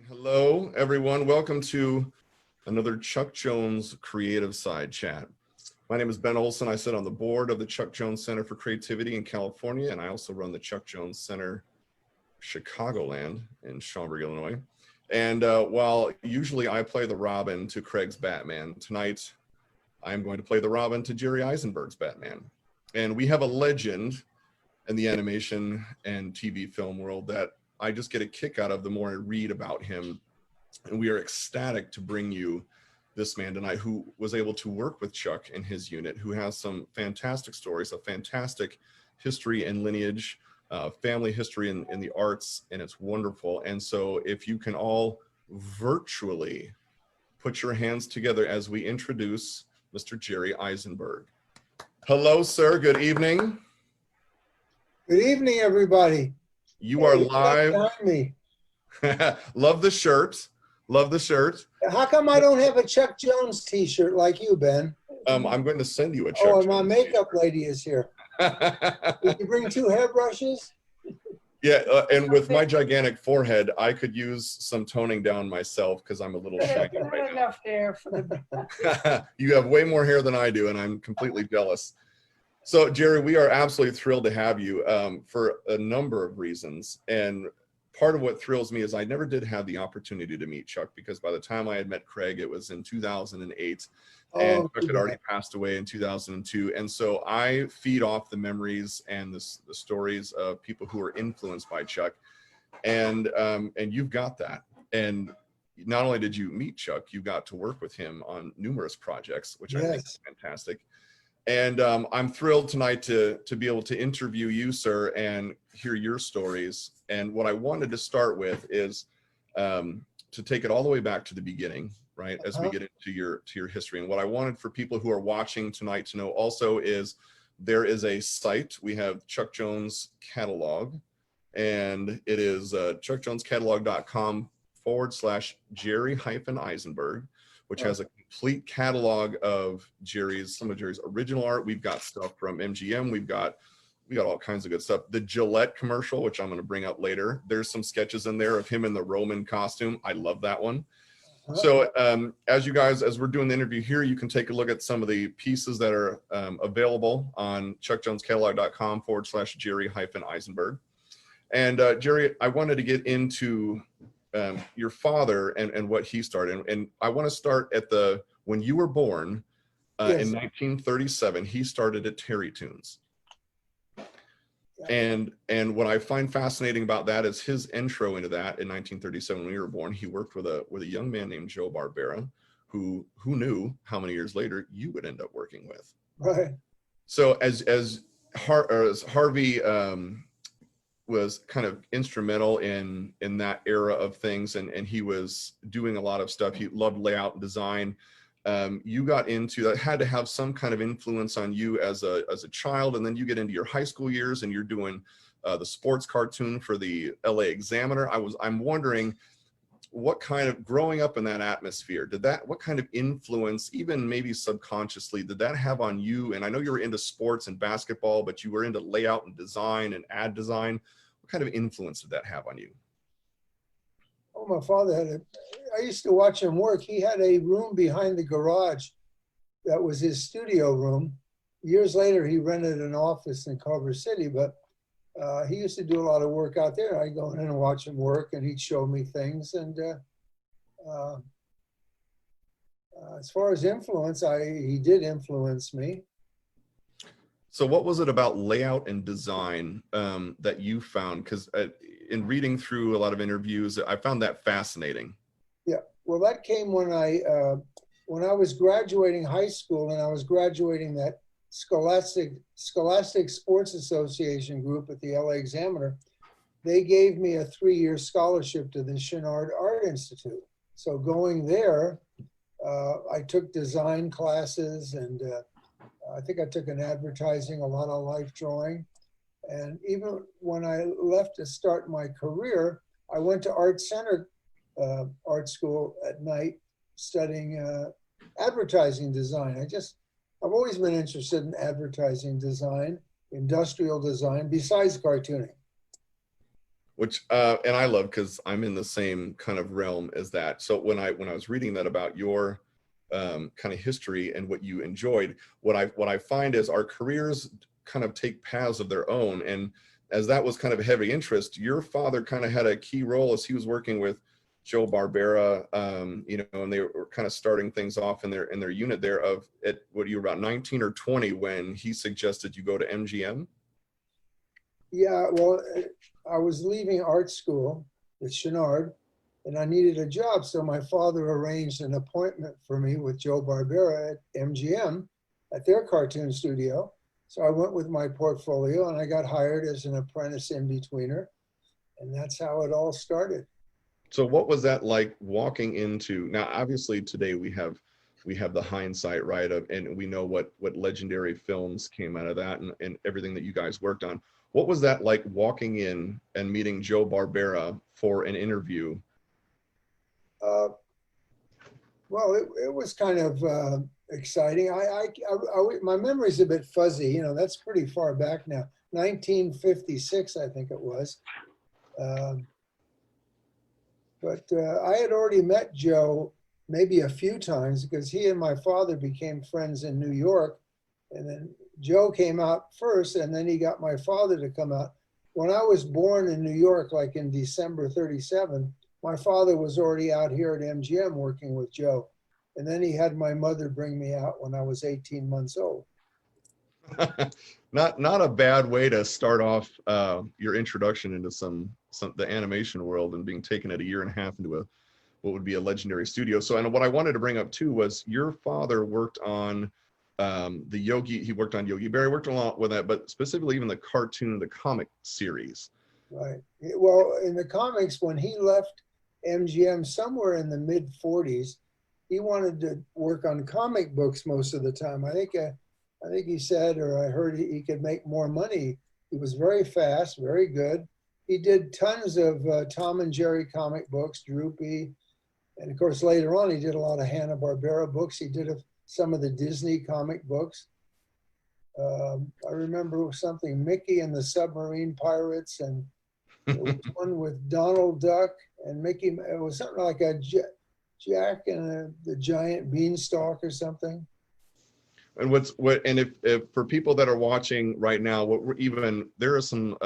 Hello, everyone. Welcome to another Chuck Jones CreativeSide Chat. My name is Ben Olson. I sit on the board of the Chuck Jones Center for Creativity in California, and I also run the Chuck Jones Center Chicagoland in Schaumburg, Illinois. And while usually I play the Robin to Craig's Batman, tonight I'm going to play the Robin to Jerry Eisenberg's Batman. And we have a legend in the animation and TV film world that I just get a kick out of the more I read about him. And we are ecstatic to bring you this man tonight who was able to work with Chuck and his unit, who has some fantastic stories, a fantastic history and lineage, family history in the arts, and it's wonderful. And so if you can all virtually put your hands together as we introduce Mr. Jerry Eisenberg. Hello, sir. Good evening. Good evening, everybody. You are live. Behind me. Love the shirt. Love the shirt. How come I don't have a Chuck Jones t-shirt like you, Ben? I'm going to send you a Chuck Oh, Jones and my makeup lady is here. Did you bring 2 hairbrushes? Yeah, and with my gigantic forehead, I could use some toning down myself because I'm a little shaggy Not right enough hair for the now. You have way more hair than I do, and I'm completely jealous. So, Jerry, we are absolutely thrilled to have you for a number of reasons. And part of what thrills me is I never did have the opportunity to meet Chuck, because by the time I had met Craig, it was in 2008. And Chuck had already passed away in 2002. And so I feed off the memories and the stories of people who were influenced by Chuck. And you've got that. And not only did you meet Chuck, you got to work with him on numerous projects, which I think is fantastic. And I'm thrilled tonight to be able to interview you, sir, and hear your stories. And what I wanted to start with is to take it all the way back to the beginning, right? As we get into your history. And what I wanted for people who are watching tonight to know also is there is a site. We have Chuck Jones Catalog, and it is chuckjonescatalog.com/Jerry-Eisenberg, which has a complete catalog of some of Jerry's original art. We've got stuff from MGM. We got all kinds of good stuff. The Gillette commercial, which I'm going to bring up later. There's some sketches in there of him in the Roman costume. I love that one. So as we're doing the interview here, you can take a look at some of the pieces that are available on chuckjonescatalog.com/Jerry-Eisenberg. And Jerry, I wanted to get into your father and what he started. And I want to start at when you were born in 1937, he started at Terry Toons. And what I find fascinating about that is his intro into that in 1937 when you were born. He worked with a young man named Joe Barbera, who knew how many years later you would end up working with. Right. So as Harvey was kind of instrumental in that era of things, and he was doing a lot of stuff. He loved layout and design. You got into that, had to have some kind of influence on you as a child, and then you get into your high school years and you're doing the sports cartoon for the LA Examiner. I'm wondering what kind of, growing up in that atmosphere, what kind of influence, even maybe subconsciously, did that have on you? And I know you were into sports and basketball, but you were into layout and design and ad design. What kind of influence did that have on you? Oh, my father I used to watch him work. He had a room behind the garage that was his studio room. Years later, he rented an office in Culver City, but he used to do a lot of work out there. I'd go in and watch him work, and he'd show me things. And as far as influence, he did influence me. So what was it about layout and design that you found? Because in reading through a lot of interviews, I found that fascinating. Yeah, well, that came when I was graduating high school, and I was graduating that Scholastic Sports Association group at the LA Examiner. They gave me a 3-year scholarship to the Chouinard Art Institute. So going there, I took design classes, and I think I took an advertising, a lot of life drawing. And even when I left to start my career, I went to Art Center art school at night studying advertising design. I've always been interested in advertising design, industrial design, besides cartooning. which and I love, because I'm in the same kind of realm as that. So when I was reading that about your kind of history and what you enjoyed, what I find is our careers kind of take paths of their own. And as that was kind of a heavy interest, your father kind of had a key role as he was working with Joe Barbera, you know, and they were kind of starting things off in their unit there of at what you were about 19 or 20 when he suggested you go to MGM. Yeah, well, I was leaving art school at Chenard, and I needed a job. So my father arranged an appointment for me with Joe Barbera at MGM at their cartoon studio. So I went with my portfolio and I got hired as an apprentice in-betweener. And that's how it all started. So what was that like walking into, now obviously today we have the hindsight, right, of, and we know what legendary films came out of that and everything that you guys worked on. What was that like walking in and meeting Joe Barbera for an interview? Well, it was kind of exciting. My memory's a bit fuzzy. You know, that's pretty far back now. 1956, I think it was. But I had already met Joe maybe a few times because he and my father became friends in New York. And then Joe came out first, and then he got my father to come out. When I was born in New York, like in December 37, my father was already out here at MGM working with Joe. And then he had my mother bring me out when I was 18 months old. Not a bad way to start off your introduction into the animation world, and being taken at a year and a half into what would be a legendary studio. So, and what I wanted to bring up too was your father worked on he worked on Yogi Bear, worked a lot with that, but specifically even the cartoon, the comic series. Right. Well, in the comics, when he left MGM somewhere in the mid 40s, he wanted to work on comic books most of the time. I think he said, or I heard he could make more money. He was very fast, very good. He did tons of Tom and Jerry comic books, Droopy. And of course, later on, he did a lot of Hanna-Barbera books. He did some of the Disney comic books. I remember something, Mickey and the Submarine Pirates, and there was one with Donald Duck and Mickey. It was something like a Jack and the Giant Beanstalk or something. And if for people that are watching right now, there are some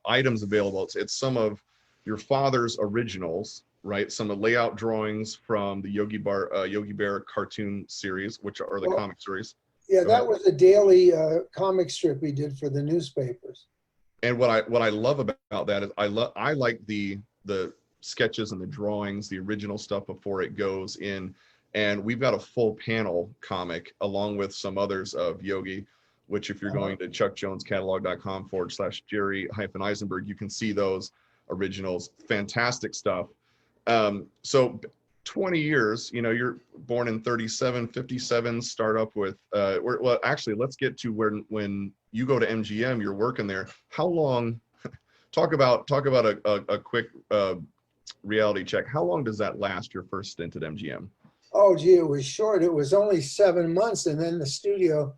items available. It's some of your father's originals, right? Some of layout drawings from the Yogi Bear cartoon series, which are the comic series. Yeah, that was a daily comic strip he did for the newspapers. And what I love about that is I like the sketches and the drawings, the original stuff before it goes in. And we've got a full panel comic along with some others of Yogi, which if you're going to chuckjonescatalog.com/Jerry Eisenberg, you can see those originals. Fantastic stuff. So 20 years, you know, you're born in 37, 57, start up with, well, actually, let's get to when you go to MGM, you're working there. How long, talk about a quick reality check. How long does that last, your first stint at MGM? Oh, gee, it was short. It was only 7 months. And then the studio,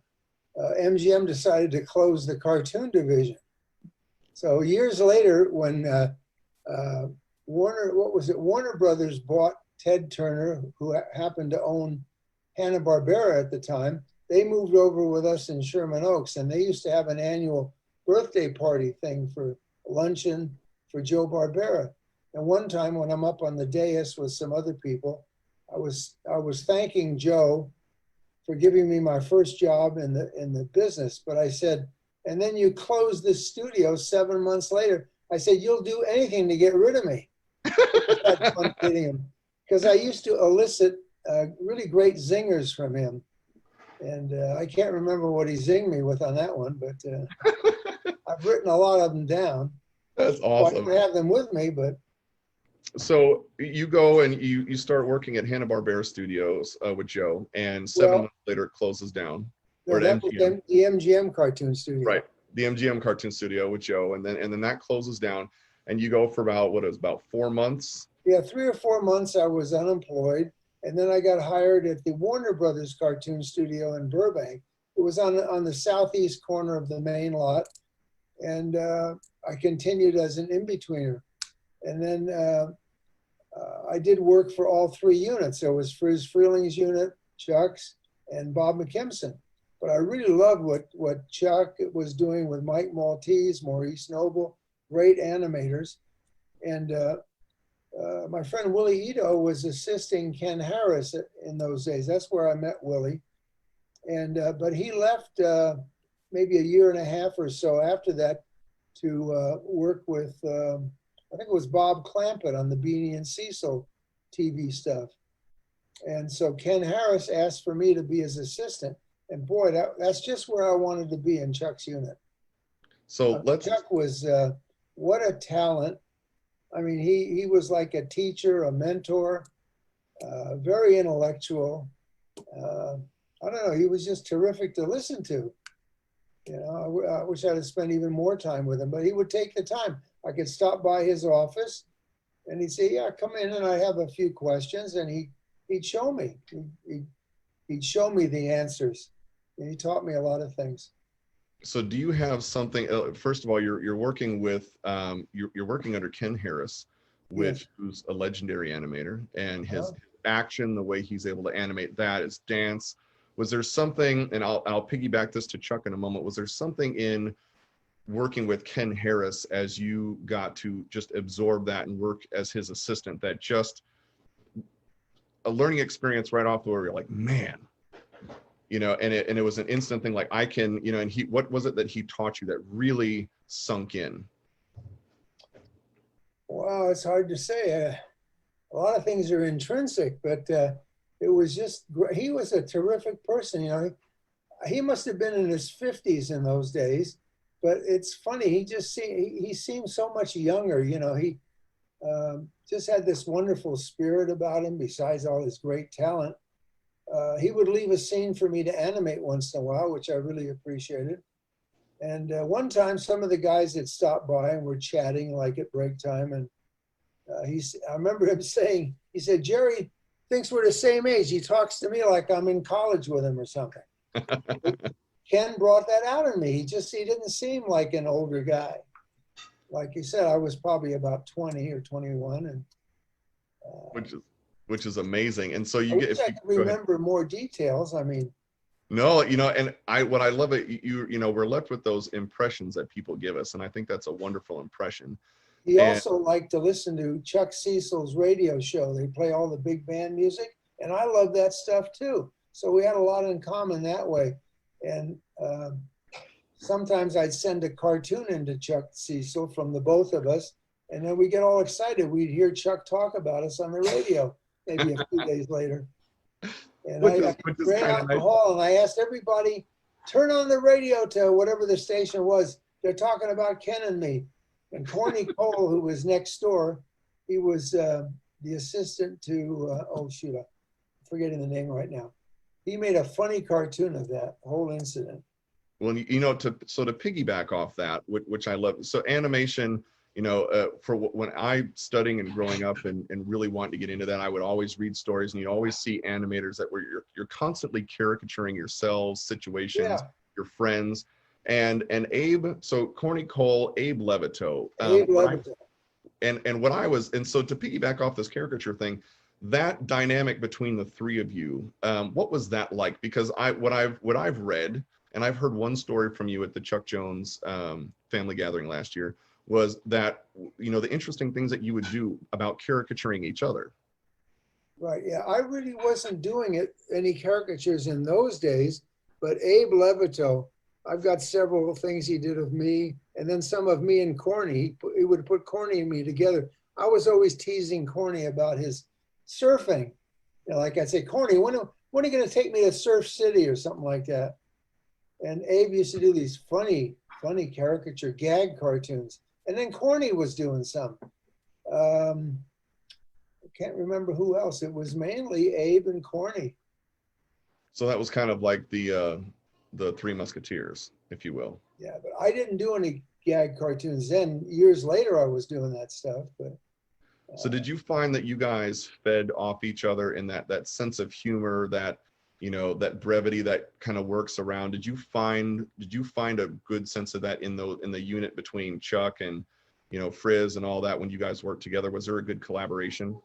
MGM decided to close the cartoon division. So years later, when Warner Brothers bought Ted Turner, who happened to own Hanna-Barbera at the time, they moved over with us in Sherman Oaks, and they used to have an annual birthday party thing for luncheon for Joe Barbera. And one time when I'm up on the dais with some other people, I was thanking Joe for giving me my first job in the business. But I said, and then you closed the studio 7 months later. I said, you'll do anything to get rid of me. I had fun kidding him, because I used to elicit really great zingers from him. And I can't remember what he zinged me with on that one, but I've written a lot of them down. That's awesome. Well, I don't have them with me, but. So you go and you start working at Hanna-Barbera Studios with Joe, and 7 months later it closes down. No, that was the MGM cartoon studio. Right, the MGM cartoon studio with Joe, and then that closes down, and you go for about 4 months. Yeah, 3 or 4 months I was unemployed, and then I got hired at the Warner Brothers cartoon studio in Burbank. It was on the southeast corner of the main lot, and I continued as an in-betweener. And then I did work for all three units. There was Frizz Freeling's unit, Chuck's, and Bob McKimson. But I really loved what Chuck was doing with Mike Maltese, Maurice Noble, great animators. And my friend Willie Ito was assisting Ken Harris in those days. That's where I met Willie. And but he left maybe a year and a half or so after that to work with, I think it was Bob Clampett on the Beanie and Cecil TV stuff. And so Ken Harris asked for me to be his assistant. And boy, that's just where I wanted to be in Chuck's unit. So Chuck was, what a talent. I mean, he was like a teacher, a mentor, very intellectual. I don't know, he was just terrific to listen to. You know, I wish I'd have spent even more time with him, but he would take the time. I could stop by his office and he'd say, yeah, come in and I have a few questions. And he'd show me, he'd show me the answers. And he taught me a lot of things. So do you have something, first of all, you're working with, you're working under Ken Harris, who's a legendary animator, and his action, the way he's able to animate that, his dance. Was there something, and I'll piggyback this to Chuck in a moment, was there something in working with Ken Harris as you got to just absorb that and work as his assistant, that just a learning experience right off the where you're like, man, you know, and it was an instant thing, like I can, you know, and what was it that he taught you that really sunk in? Well, it's hard to say. A lot of things are intrinsic, but it was just, he was a terrific person. You know, he must have been in his 50s in those days, but it's funny. He seemed so much younger. You know, he just had this wonderful spirit about him besides all his great talent. He would leave a scene for me to animate once in a while, which I really appreciated. And one time, some of the guys had stopped by and were chatting like at break time. And I remember him saying, he said, Jerry thinks we're the same age. He talks to me like I'm in college with him or something. Ken brought that out in me. He didn't seem like an older guy. Like you said, I was probably about 20 or 21. And which is amazing. And so I could remember more details. I mean, no, you know, and what I love it, you know, we're left with those impressions that people give us, and I think that's a wonderful impression. He also liked to listen to Chuck Cecil's radio show. They play all the big band music, and I love that stuff too. So we had a lot in common that way. And sometimes I'd send a cartoon into Chuck Cecil from the both of us, and then we get all excited. We'd hear Chuck talk about us on the radio maybe a few days later. And I ran out the hall and I asked everybody, turn on the radio to whatever the station was. They're talking about Ken and me. And Corny Cole, who was next door, he was the assistant to, I'm forgetting the name right now. He made a funny cartoon of that whole incident. Well, you know, to piggyback off that, which I love. So animation, you know, for when I'm studying and growing up and really wanting to get into that, I would always read stories, and you always see animators that where you're constantly caricaturing yourselves, situations, your friends, and Abe. So Corny Cole, Abe Levito, and what I was, and so to piggyback off this caricature thing, that dynamic between the three of you, what was that like? Because what I've read, and I've heard one story from you at the Chuck Jones family gathering last year, was that, you know, the interesting things that you would do about caricaturing each other. Right, yeah, I really wasn't doing any caricatures in those days, but Abe Levito, I've got several things he did of me, and then some of me and Corny. He would put Corny and me together. I was always teasing Corny about his surfing. You know, like I'd say, Corny, when are you going to take me to Surf City or something like that? And Abe used to do these funny caricature gag cartoons. And then Corny was doing some. I can't remember who else. It was mainly Abe and Corny. So that was kind of like the Three Musketeers, if you will. Yeah, but I didn't do any gag cartoons then. Years later, I was doing that stuff. But so did you find that you guys fed off each other in that sense of humor, that, you know, that brevity that kind of works around? Did you find a good sense of that in the unit between Chuck and you know, Frizz and all that when you guys worked together? Was there a good collaboration?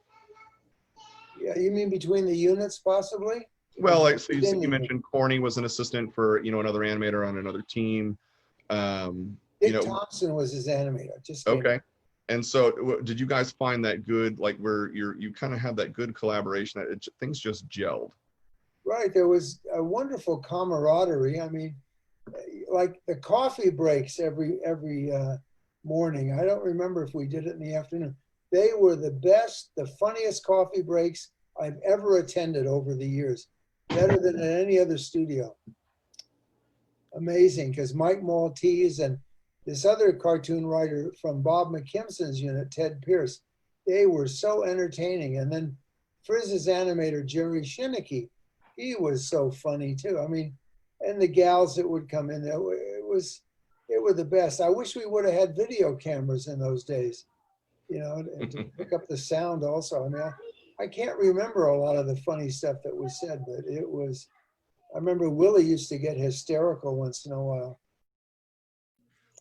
Yeah, you mean between the units possibly? Well, like so you mentioned Corny was an assistant for, you know, another animator on another team. You Dick know, Thompson was his animator. Just came okay. And so did you guys find that good, like where you kind of have that good collaboration that things just gelled? Right. There was a wonderful camaraderie. I mean, like the coffee breaks every morning. I don't remember if we did it in the afternoon. They were the best, the funniest coffee breaks I've ever attended over the years. Better than at any other studio. Amazing, because Mike Maltese and this other cartoon writer from Bob McKimson's unit, Ted Pierce, they were so entertaining. And then Frizz's animator, Jerry Shinicki, he was so funny too. I mean, and the gals that would come in there, they were the best. I wish we would have had video cameras in those days, you know, and to pick up the sound also. I mean, I can't remember a lot of the funny stuff that was said, but it was, I remember Willie used to get hysterical once in a while.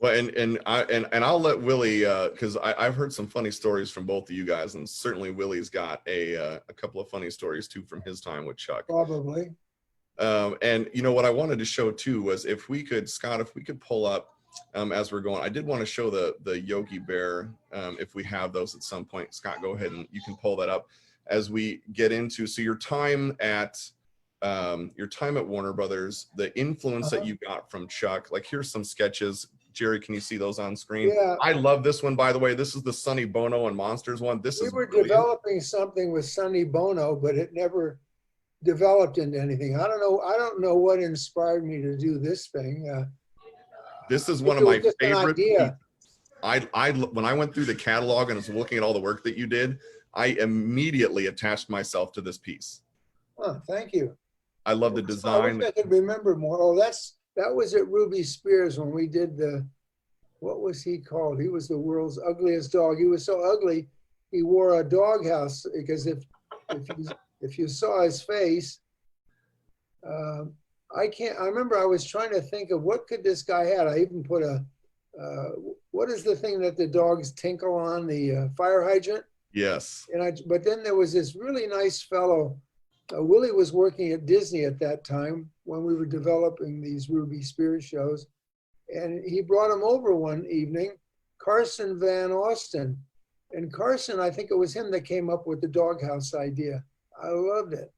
Well, and I'll let Willie, because I've heard some funny stories from both of you guys, and certainly Willie's got a couple of funny stories too from his time with Chuck. Probably. And you know what I wanted to show too was if we could, Scott, if we could pull up as we're going, I did want to show the Yogi Bear if we have those at some point. Scott, go ahead and you can pull that up as we get into, so your time at Warner Brothers, the influence that you got from Chuck. Like here's some sketches. Jerry, can you see those on screen? Yeah. I love this one, by the way. This is the Sonny Bono and Monsters one. We were developing something with Sonny Bono, but it never developed into anything. I don't know what inspired me to do this thing. This is one of my favorite ideas. When I went through the catalog and was looking at all the work that you did, I immediately attached myself to this piece. Oh, thank you. I love the design. I wish I could remember more. Oh, that was at Ruby Spears when we did what was he called? He was the world's ugliest dog. He was so ugly, he wore a doghouse because if you saw his face, I remember I was trying to think of what could this guy had. I even put what is the thing that the dogs tinkle on, the fire hydrant? Yes. But then there was this really nice fellow. Willie was working at Disney at that time when we were developing these Ruby Spears shows. And he brought him over one evening, Carson Van Austin. And Carson, I think it was him that came up with the doghouse idea. I loved it.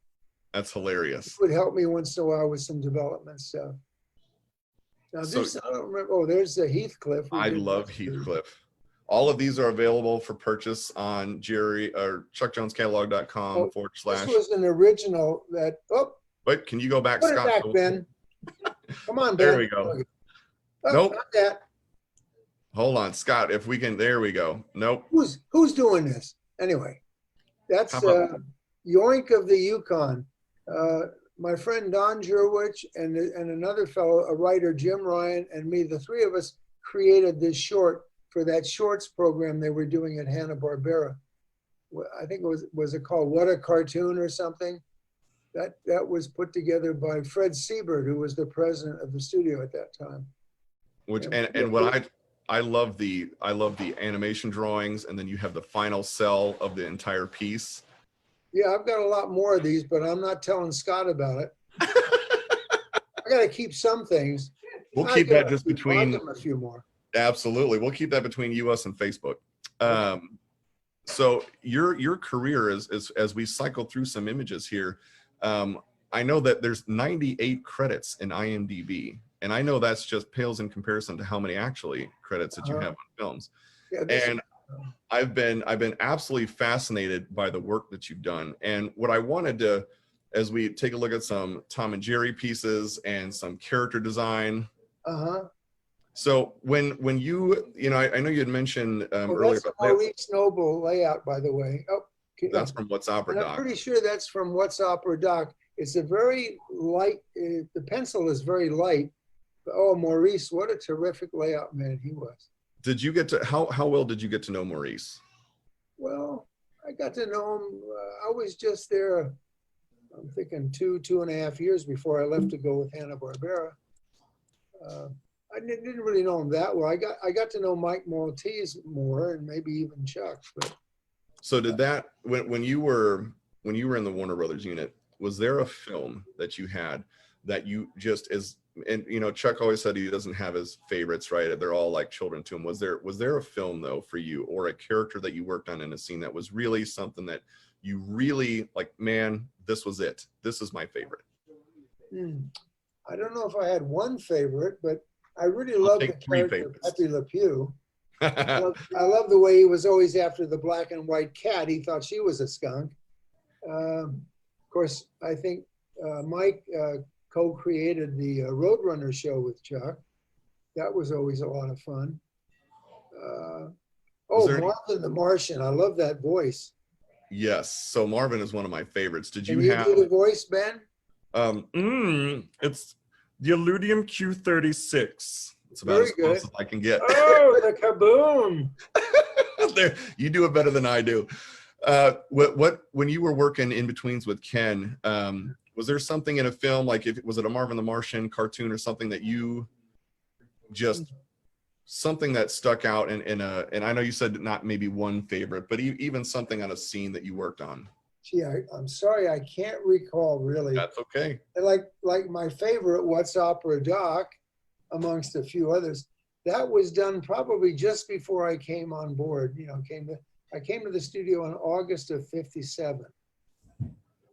That's hilarious. He would help me once in a while with some development stuff. Now this, I don't remember, oh, there's the Heathcliff. I love Heathcliff. All of these are available for purchase on ChuckJonesCatalog.com / This was an original that, Wait, can you go back, put Scott? It back, Ben. Come on, Ben. There we go. Oh, nope. Not that. Hold on, Scott, if we can, there we go. Nope. Who's doing this? Anyway, that's Yoink of the Yukon. My friend Don Jurwich and another fellow, a writer, Jim Ryan, and me, the three of us created this short for that shorts program they were doing at Hanna-Barbera. I think was it called What a Cartoon or something? That was put together by Fred Siebert, who was the president of the studio at that time. Which and what I love the animation drawings, and then you have the final cell of the entire piece. Yeah, I've got a lot more of these, but I'm not telling Scott about it. I got to keep some things. We'll keep that just between a few more. Absolutely, we'll keep that between us and Facebook. So your career is as we cycle through some images here. I know that there's 98 credits in IMDb, and I know that's just pales in comparison to how many actually credits that you have on films. Yeah, and I've been absolutely fascinated by the work that you've done. And what I wanted to, as we take a look at some Tom and Jerry pieces and some character design. So when you know, I know you had mentioned earlier. That's a Maurice Noble layout, by the way. Oh, that's from What's Opera Doc. I'm pretty sure that's from What's Opera Doc. It's a very light, the pencil is very light. Oh, Maurice, what a terrific layout man he was. Did you get to, how well did you get to know Maurice? Well, I got to know him, I was just there, I'm thinking 2.5 years before I left to go with Hanna-Barbera. I didn't really know him that well. I got to know Mike Maltese more, and maybe even Chuck. But So did that, when you were in the Warner Brothers unit, was there a film that you had that you just and you know, Chuck always said he doesn't have his favorites, right? They're all like children to him. Was there a film though for you, or a character that you worked on in a scene that was really something that you really like, man, this was it. This is my favorite. I don't know if I had one favorite, but I really love the character Pepe Le Pew. I love the way he was always after the black and white cat. He thought she was a skunk. Of course, I think Mike co-created the Roadrunner show with Chuck. That was always a lot of fun. Marvin the Martian. I love that voice. Yes. So Marvin is one of my favorites. Did you have do the voice, Ben? It's the Illudium Q36. It's about Very as close as I can get. Oh, the kaboom! There, you do it better than I do. When you were working in betweens with Ken, was there something in a film, like was it a Marvin the Martian cartoon or something that you just something that stuck out and I know you said not maybe one favorite, but even something on a scene that you worked on? Gee, I'm sorry, I can't recall really. That's okay. Like my favorite, What's Opera Doc, amongst a few others, that was done probably just before I came on board. You know, I came to the studio in August of '57.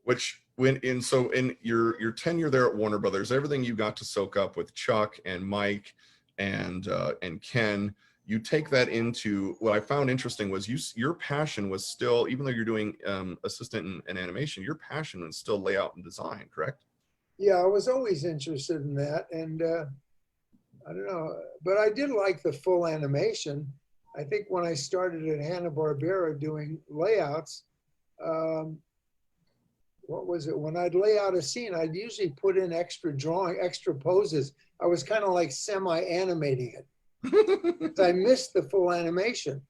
Which in your tenure there at Warner Brothers, everything you got to soak up with Chuck and Mike and Ken, you take that into, what I found interesting was your passion was still, even though you're doing assistant and animation, your passion was still layout and design, correct? Yeah, I was always interested in that, and I don't know, but I did like the full animation. I think when I started at Hanna-Barbera doing layouts, what was it? When I'd lay out a scene, I'd usually put in extra poses. I was kind of like semi-animating it. I missed the full animation.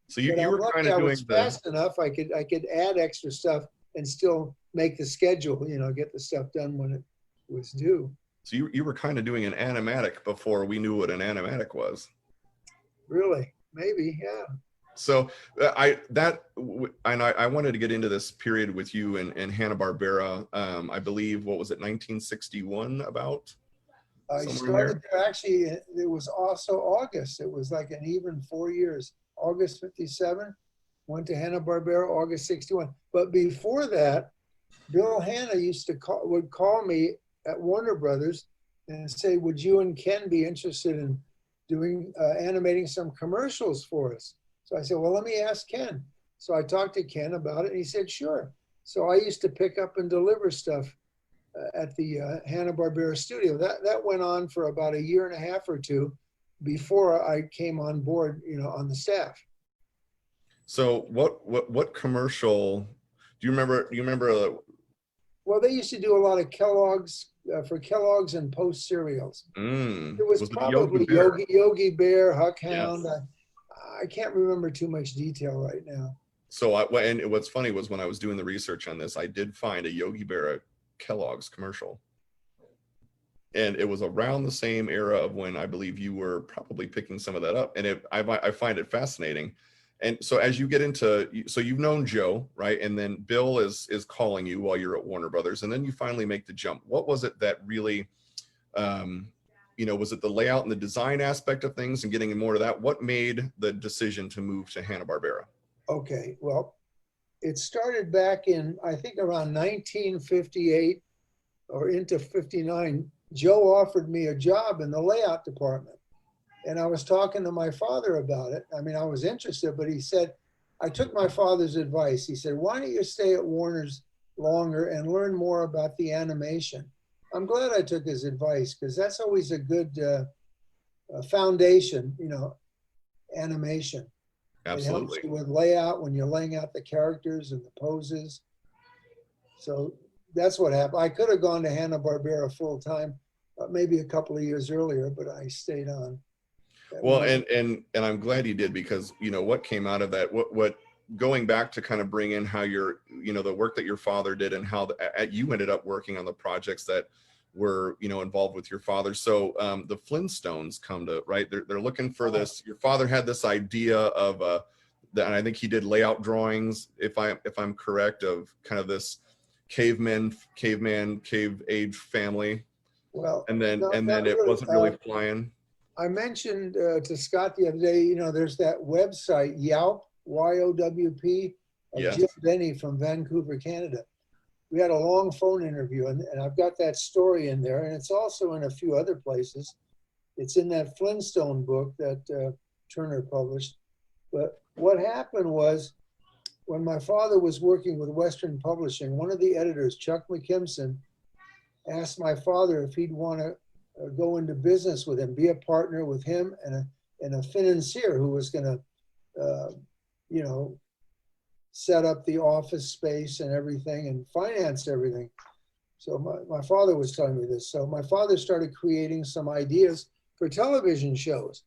So you were kind of doing fast enough. I could add extra stuff and still make the schedule. You know, get the stuff done when it was due. So you were kind of doing an animatic before we knew what an animatic was. Really? Maybe, yeah. So I wanted to get into this period with you and Hanna-Barbera. I believe, what was it, 1961 about? I started there, actually, it was also August. It was like an even 4 years. August '57, went to Hanna-Barbera, August '61. But before that, Bill Hanna would call me at Warner Brothers and say, would you and Ken be interested in doing animating some commercials for us? So I said, well, let me ask Ken. So I talked to Ken about it, and he said, sure. So I used to pick up and deliver stuff at the Hanna-Barbera studio. That went on for about a year and a half or two before I came on board, you know, on the staff. So what commercial do you remember? Well, they used to do a lot of Kellogg's for Kellogg's and Post cereals. It was probably Yogi Bear, Huck Hound. Yes. I can't remember too much detail right now. So and what's funny was when I was doing the research on this, I did find a Yogi Bear Kellogg's commercial. And it was around the same era of when I believe you were probably picking some of that up. And I find it fascinating. And so as you get into, so you've known Joe, right? And then Bill is calling you while you're at Warner Brothers, and then you finally make the jump. What was it that really, you know, was it the layout and the design aspect of things and getting more to that? What made the decision to move to Hanna-Barbera? Okay, well, it started back in, I think around 1958 or into 59. Joe offered me a job in the layout department. And I was talking to my father about it. I mean, I was interested, but he said, I took my father's advice. He said, why don't you stay at Warner's longer and learn more about the animation? I'm glad I took his advice, because that's always a good foundation, you know, animation. Absolutely. It helps you with layout when you're laying out the characters and the poses. So that's what happened. I could have gone to Hanna-Barbera full time, maybe a couple of years earlier, but I stayed on. Well, and I'm glad you did, because, you know, what came out of that, what going back to kind of bring in how your, you know, the work that your father did and how you ended up working on the projects that were, you know, involved with your father. So the Flintstones come to, right? They're looking for this. Your father had this idea of and I think he did layout drawings, if I'm correct, of kind of this cave age family. Well, and then not it really. wasn't really flying. I mentioned to Scott the other day, you know, there's that website, Yowp, YOWP, of Yes. Jim Benny from Vancouver, Canada. We had a long phone interview, and I've got that story in there, and it's also in a few other places. It's in that Flintstone book that Turner published. But what happened was, when my father was working with Western Publishing, one of the editors, Chuck McKimson, asked my father if he'd want to go into business with him, be a partner with him and a financier who was going to, you know, set up the office space and everything and finance everything. So my father was telling me this. So my father started creating some ideas for television shows.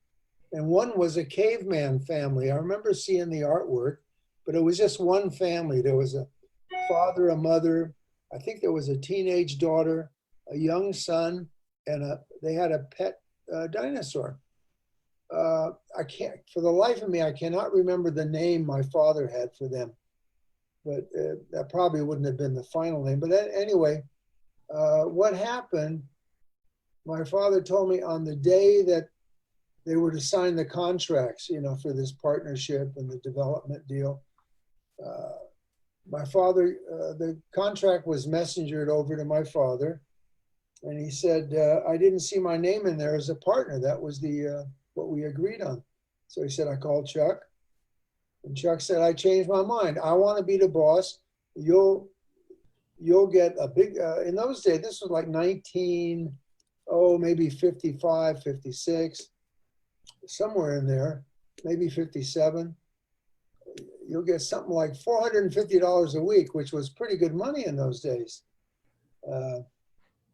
And one was a caveman family. I remember seeing the artwork, but it was just one family. There was a father, a mother, I think there was a teenage daughter, a young son, and they had a pet dinosaur. I can't, for the life of me, I cannot remember the name my father had for them, but that probably wouldn't have been the final name. But anyway, what happened, my father told me on the day that they were to sign the contracts, you know, for this partnership and the development deal. My father, the contract was messengered over to my father, and he said, I didn't see my name in there as a partner. That was the what we agreed on. So he said, I called Chuck, and Chuck said, I changed my mind. I want to be the boss. You'll get a big, in those days, this was like maybe 55, 56, somewhere in there, maybe 57. You'll get something like $450 a week, which was pretty good money in those days. I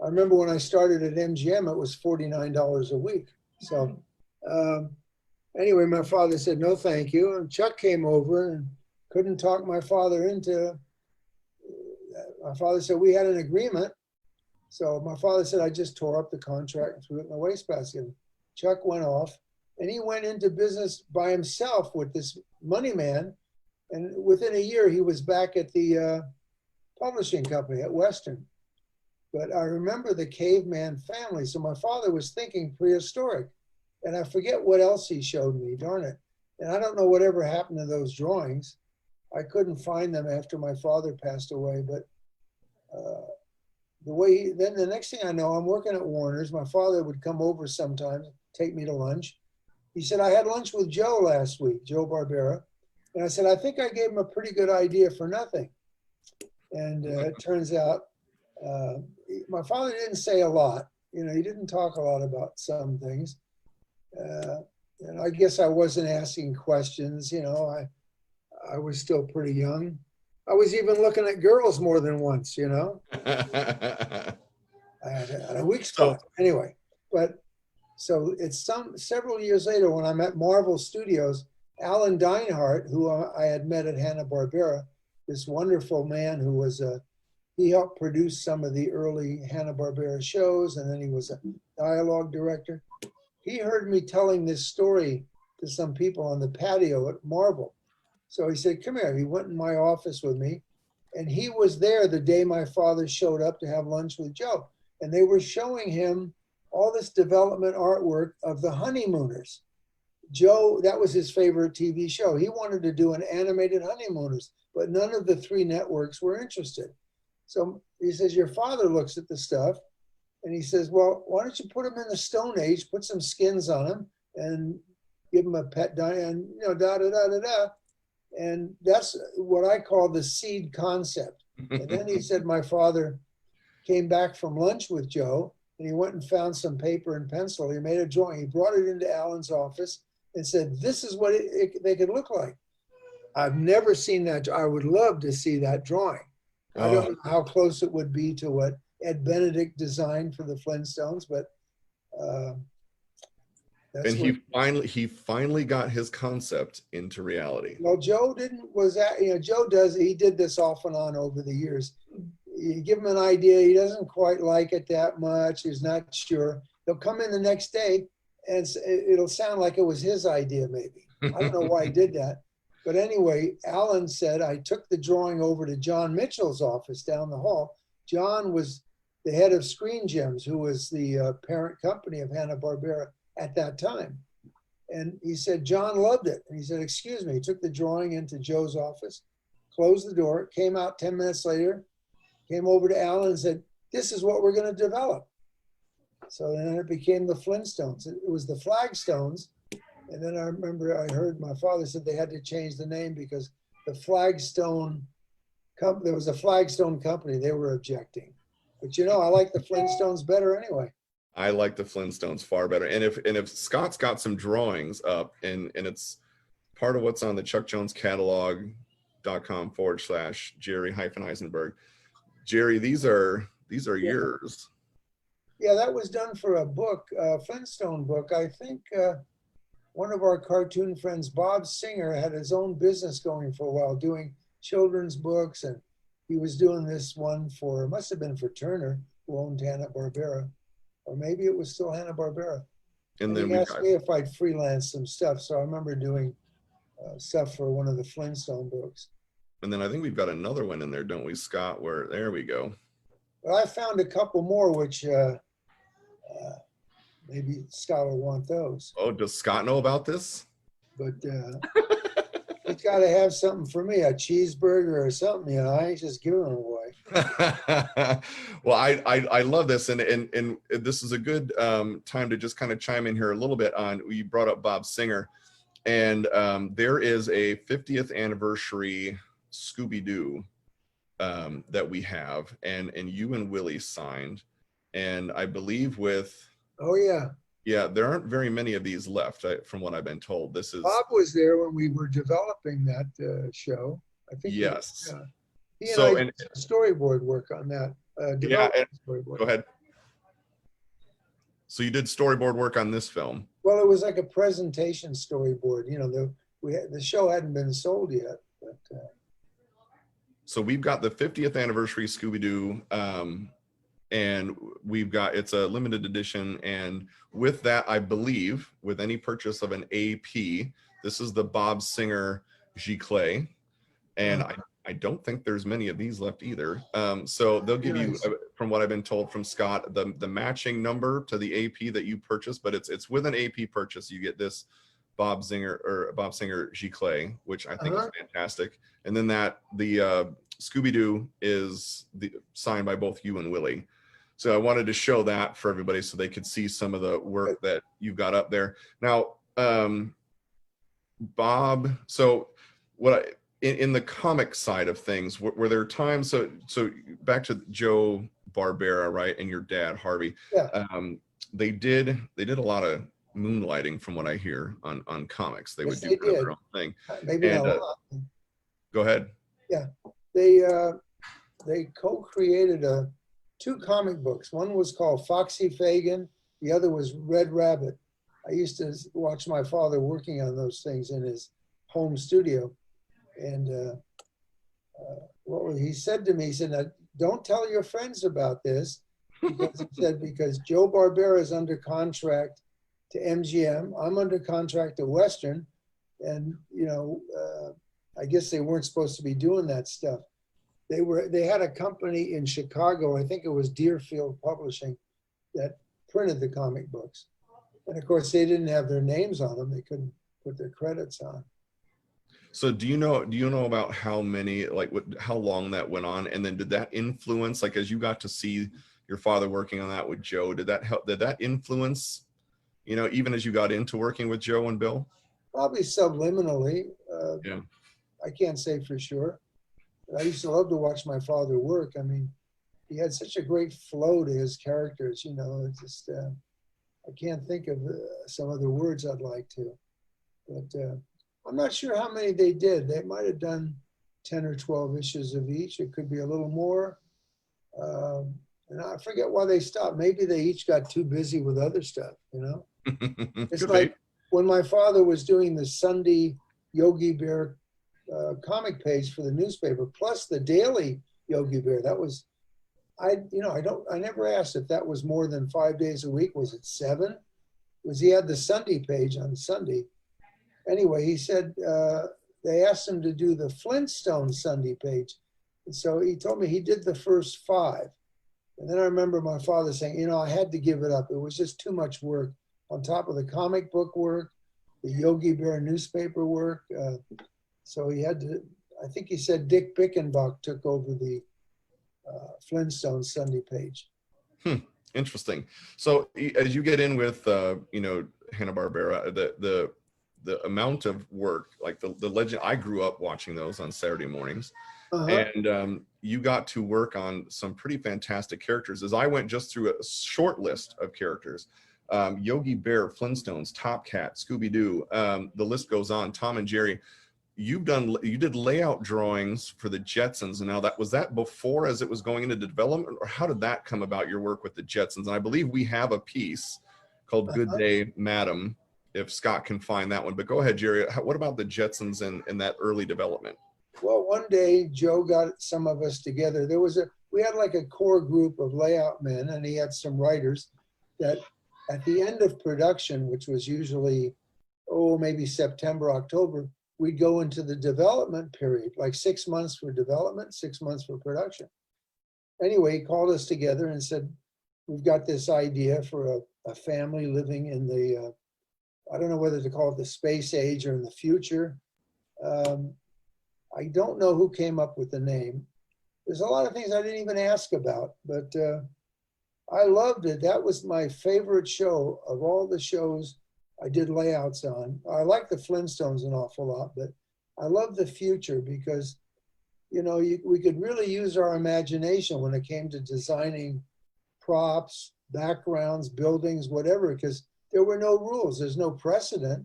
remember when I started at MGM, it was $49 a week. So anyway, my father said, no, thank you. And Chuck came over and couldn't talk my father into, my father said, we had an agreement. So my father said, I just tore up the contract and threw it in the wastebasket. Chuck went off, and he went into business by himself with this money man. And within a year, he was back at the publishing company at Western. But I remember the caveman family. So my father was thinking prehistoric. And I forget what else he showed me, darn it. And I don't know whatever happened to those drawings. I couldn't find them after my father passed away. But then the next thing I know, I'm working at Warner's. My father would come over sometimes, take me to lunch. He said, I had lunch with Joe last week, Joe Barbera. And I said, I think I gave him a pretty good idea for nothing. And it turns out, my father didn't say a lot. You know, he didn't talk a lot about some things. And I guess I wasn't asking questions. You know, I was still pretty young. I was even looking at girls more than once, you know. I had a weak spot. Anyway, but so it's several years later when I'm at Marvel Studios, Alan Dinehart, who I had met at Hanna-Barbera, this wonderful man who was he helped produce some of the early Hanna-Barbera shows, and then he was a dialogue director. He heard me telling this story to some people on the patio at Marvel. So he said, come here. He went in my office with me, and he was there the day my father showed up to have lunch with Joe. And they were showing him all this development artwork of the Honeymooners. Joe, that was his favorite TV show. He wanted to do an animated Honeymooners, but none of the three networks were interested. So he says, your father looks at the stuff, and he says, well, why don't you put him in the Stone Age, put some skins on him, and give him a pet and, you know, da-da-da-da-da. And that's what I call the seed concept. And then he said my father came back from lunch with Joe, and he went and found some paper and pencil. He made a drawing. He brought it into Alan's office and said, this is what they could look like. I've never seen that. I would love to see that drawing. I don't know how close it would be to what Ed Benedict designed for the Flintstones, but that's and he finally got his concept into reality. Well, Joe didn't, Joe he did this off and on over the years. you give him an idea, he doesn't quite like it that much, he's not sure. He'll come in the next day and it'll sound like it was his idea maybe. I don't know why he did that. But anyway, Alan said, I took the drawing over to John Mitchell's office down the hall. John was the head of Screen Gems, who was the parent company of Hanna-Barbera at that time. And he said, John loved it. And he said, excuse me. He took the drawing into Joe's office, closed the door, came out 10 minutes later, came over to Alan and said, this is what we're going to develop. So then it became the Flintstones. It was the Flagstones. And then I remember I heard my father said they had to change the name because the Flagstone company, there was a Flagstone company, they were objecting. But you know, I like the Flintstones better anyway. I like the Flintstones far better. And if Scott's got some drawings up and it's part of what's on the Chuck Jones catalog.com/Jerry-Eisenberg. Jerry, these are yours. Yeah, that was done for a book, Flintstone book. I think one of our cartoon friends, Bob Singer, had his own business going for a while, doing children's books, and he was doing this one for, it must have been for Turner, who owned Hanna-Barbera, or maybe it was still Hanna-Barbera. And then he asked me if I'd freelance some stuff, so I remember doing stuff for one of the Flintstone books. And then I think we've got another one in there, don't we, Scott? Where there we go. Well, I found a couple more, which maybe Scott will want those. Oh, does Scott know about this? But he's got to have something for me, a cheeseburger or something. You know, I ain't just giving them away. Well, I love this, and this is a good time to just kind of chime in here a little bit on. You brought up Bob Singer, and there is a 50th anniversary Scooby Doo that we have, and you and Willie signed, and I believe with there aren't very many of these left from what I've been told. This is Bob was there when we were developing that show, I think. Yes. He and I did storyboard work on that. Go ahead. So you did storyboard work on this film? Well, it was like a presentation storyboard. You know, the show hadn't been sold yet. But, so we've got the 50th anniversary Scooby Doo, and we've got, it's a limited edition. And with that, I believe, with any purchase of an AP, this is the Bob Singer Giclée. And I don't think there's many of these left either. So they'll give you, from what I've been told from Scott, the matching number to the AP that you purchased, but it's with an AP purchase. You get this Bob Singer Giclée, which I think is fantastic. And then the Scooby Doo is signed by both you and Willie. So I wanted to show that for everybody so they could see some of the work that you've got up there. Now, Bob, so in the comic side of things, were there times, so back to Joe Barbera, right, and your dad, Harvey, they did a lot of moonlighting from what I hear on comics. They would do their own thing. Maybe not a lot. Go ahead. Yeah, they co-created two comic books. One was called Foxy Fagin. The other was Red Rabbit. I used to watch my father working on those things in his home studio. And what he said to me, he said, now, don't tell your friends about this. Because he said, because Joe Barbera is under contract to MGM. I'm under contract to Western. And, you know, I guess they weren't supposed to be doing that stuff. They had a company in Chicago, I think it was Deerfield Publishing, that printed the comic books. And of course, they didn't have their names on them. They couldn't put their credits on. So do you know about how many, like how long that went on? And then did that influence, like as you got to see your father working on that with Joe, did that influence, you know, even as you got into working with Joe and Bill? Probably subliminally. Yeah. I can't say for sure. I used to love to watch my father work. I mean, he had such a great flow to his characters, you know, it's just, I can't think of some other words I'd like to, but I'm not sure how many they did. They might have done 10 or 12 issues of each. It could be a little more. And I forget why they stopped. Maybe they each got too busy with other stuff, you know? It's like when my father was doing the Sunday Yogi Bear comic page for the newspaper, plus the daily Yogi Bear. That was I never asked if that was more than 5 days a week. Was it 7? He had the Sunday page on Sunday. Anyway, he said they asked him to do the Flintstone Sunday page. And so he told me he did the first 5. And then I remember my father saying, I had to give it up. It was just too much work on top of the comic book work, the Yogi Bear newspaper work. So he had to, I think he said Dick Bickenbach took over the Flintstone Sunday page. Interesting. So as you get in with, Hanna-Barbera, the amount of work, like the legend, I grew up watching those on Saturday mornings. And you got to work on some pretty fantastic characters. As I went just through a short list of characters, Yogi Bear, Flintstones, Top Cat, Scooby Doo, the list goes on, Tom and Jerry. You did layout drawings for the Jetsons, and now was that before, as it was going into development, or how did that come about, your work with the Jetsons? And I believe we have a piece called Good Day, Madam, if Scott can find that one. But go ahead, Jerry. What about the Jetsons and that early development? Well, one day Joe got some of us together. We had like a core group of layout men, and he had some writers that at the end of production, which was usually, maybe September, October, we'd go into the development period, like 6 months for development, 6 months for production. Anyway, he called us together and said, we've got this idea for a family living in the, I don't know whether to call it the space age or in the future. I don't know who came up with the name. There's a lot of things I didn't even ask about, but I loved it. That was my favorite show of all the shows I did layouts on. I like the Flintstones an awful lot, but I love the future because, we could really use our imagination when it came to designing props, backgrounds, buildings, whatever, because there were no rules. There's no precedent.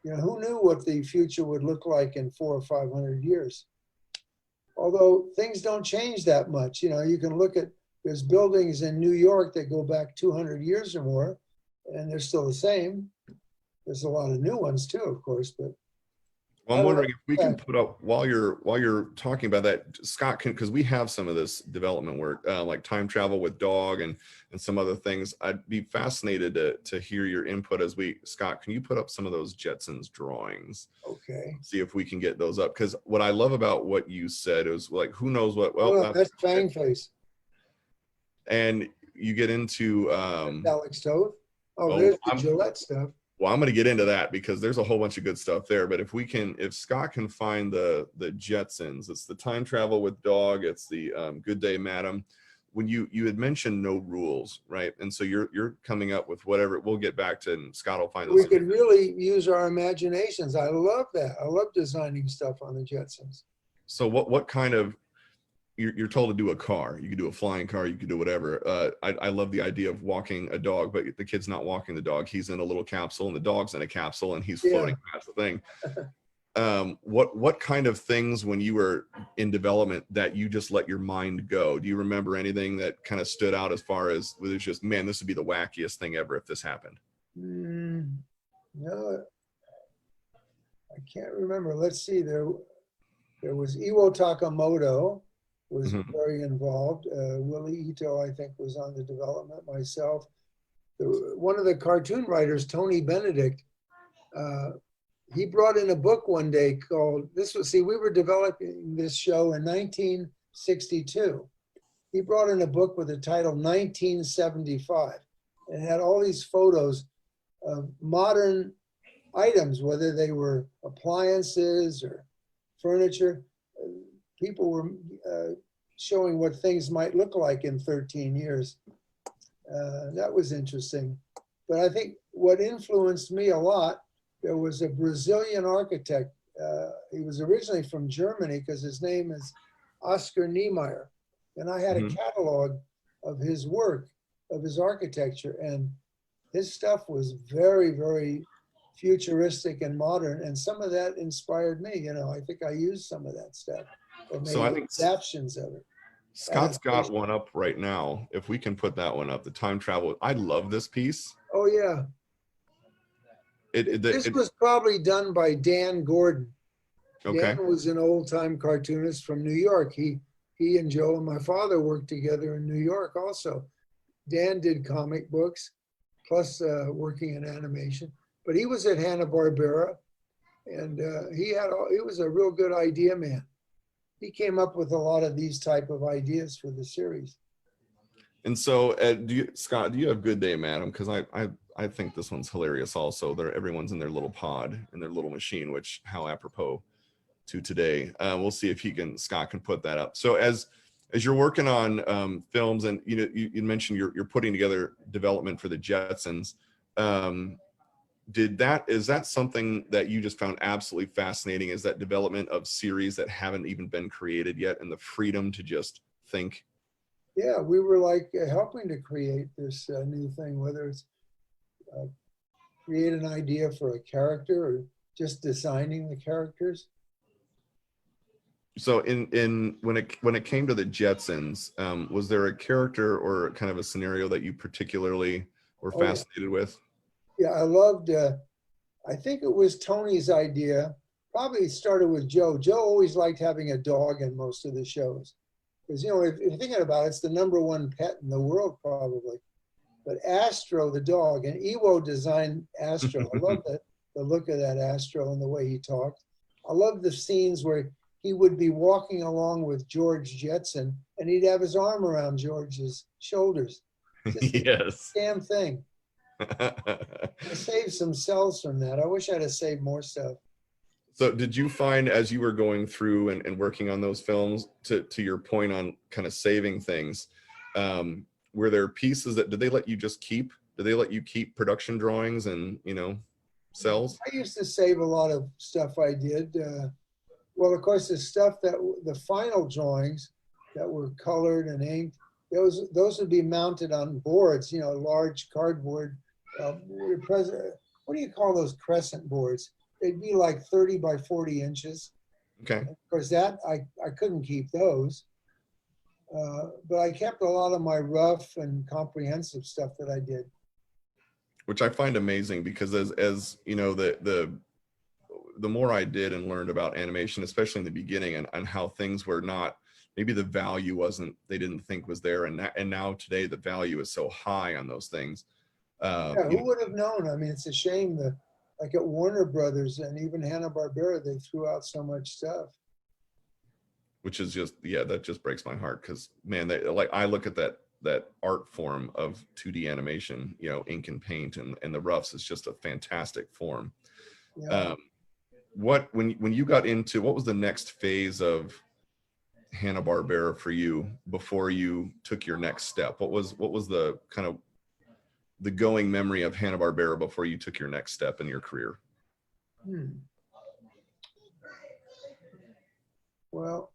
Who knew what the future would look like in 400 or 500 years? Although things don't change that much. You can look at, there's buildings in New York that go back 200 years or more, and they're still the same. There's a lot of new ones too, of course, but. Well, I'm wondering if we can put up, while you're talking about that, Scott, because we have some of this development work, like time travel with dog and some other things. I'd be fascinated to hear your input Scott, can you put up some of those Jetsons drawings? Okay. See if we can get those up. Because what I love about what you said is like, who knows what, that's Fang Face. And you get into Alex Toth. There's the Gillette stuff. Well, I'm going to get into that because there's a whole bunch of good stuff there. But if Scott can find the Jetsons, it's the time travel with dog. It's the Good Day, Madam. When you had mentioned no rules, right? And so you're coming up with whatever. We'll get back to, and Scott will find those. We could really use our imaginations. I love that. I love designing stuff on the Jetsons. So what kind of, you're told to do a car, you could do a flying car, you could do whatever. I love the idea of walking a dog, but the kid's not walking the dog. He's in a little capsule and the dog's in a capsule and he's floating past the thing. What kind of things when you were in development that you just let your mind go? Do you remember anything that kind of stood out as far as whether it's just, man, this would be the wackiest thing ever if this happened? No, I can't remember. Let's see. There was Iwo Takamoto was very involved. Willie Ito, I think, was on the development, myself. One of the cartoon writers, Tony Benedict, he brought in a book one day called, we were developing this show in 1962. He brought in a book with the title 1975. And it had all these photos of modern items, whether they were appliances or furniture. People were showing what things might look like in 13 years. That was interesting. But I think what influenced me a lot, there was a Brazilian architect. He was originally from Germany because his name is Oscar Niemeyer. And I had a catalog of his work, of his architecture. And his stuff was very, very futuristic and modern. And some of that inspired me. I think I used some of that stuff. So I think adaptations of it. Scott's got one up right now. If we can put that one up, the time travel. I love this piece. Oh yeah. This was probably done by Dan Gordon. Okay. Dan was an old-time cartoonist from New York. He he and Joe and my father worked together in New York also. Dan did comic books, plus working in animation. But he was at Hanna-Barbera, and he was a real good idea man. He came up with a lot of these type of ideas for the series. And so, Scott, do you have Good Day, Madam? Because I think this one's hilarious also. Everyone's in their little pod, in their little machine, which how apropos to today. We'll see if Scott can put that up. So as you're working on films, and you mentioned you're putting together development for the Jetsons, is that something that you just found absolutely fascinating? Is that development of series that haven't even been created yet, and the freedom to just think? Yeah, we were like helping to create this new thing, whether it's create an idea for a character or just designing the characters. So when it came to the Jetsons, was there a character or kind of a scenario that you particularly were fascinated with? Yeah, I loved, I think it was Tony's idea. Probably started with Joe. Joe always liked having a dog in most of the shows. Because, if you're thinking about it, it's the #1 pet in the world, probably. But Astro, the dog, and Ewo designed Astro. I love the look of that Astro and the way he talked. I love the scenes where he would be walking along with George Jetson, and he'd have his arm around George's shoulders. Just Yes. Damn thing. I saved some cells from that. I wish I'd have saved more stuff. So did you find, as you were going through and working on those films, to your point on kind of saving things, were there pieces did they let you just keep? Did they let you keep production drawings and, cells? I used to save a lot of stuff I did. Well, of course, the final drawings that were colored and inked, those would be mounted on boards, large cardboard. What do you call those crescent boards? They'd be like 30 by 40 inches. Okay. Of course, that I couldn't keep those. But I kept a lot of my rough and comprehensive stuff that I did. Which I find amazing, because as you know, the more I did and learned about animation, especially in the beginning, and how things were not, maybe the value they didn't think was there. And now today the value is so high on those things. Who would have known? I mean, it's a shame that like at Warner Brothers and even Hanna-Barbera, they threw out so much stuff. Which is just, that just breaks my heart, because man, I look at that art form of 2D animation, ink and paint and the roughs is just a fantastic form. Yeah. When you got into, what was the next phase of Hanna-Barbera for you before you took your next step? What was the kind of the going memory of Hanna-Barbera before you took your next step in your career? Well,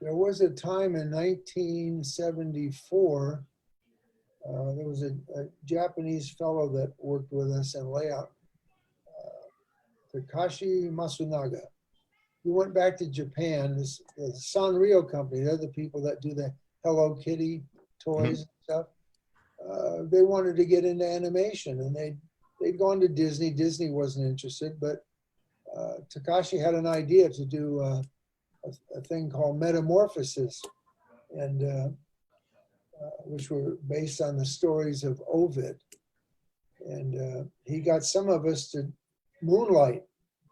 there was a time in 1974, there was a Japanese fellow that worked with us in layout, Takashi Masunaga. He went back to Japan. The Sanrio company, they're the people that do the Hello Kitty toys and stuff. They wanted to get into animation, and they'd gone to Disney. Disney wasn't interested, but Takashi had an idea to do a thing called Metamorphosis, and which were based on the stories of Ovid. And he got some of us to moonlight,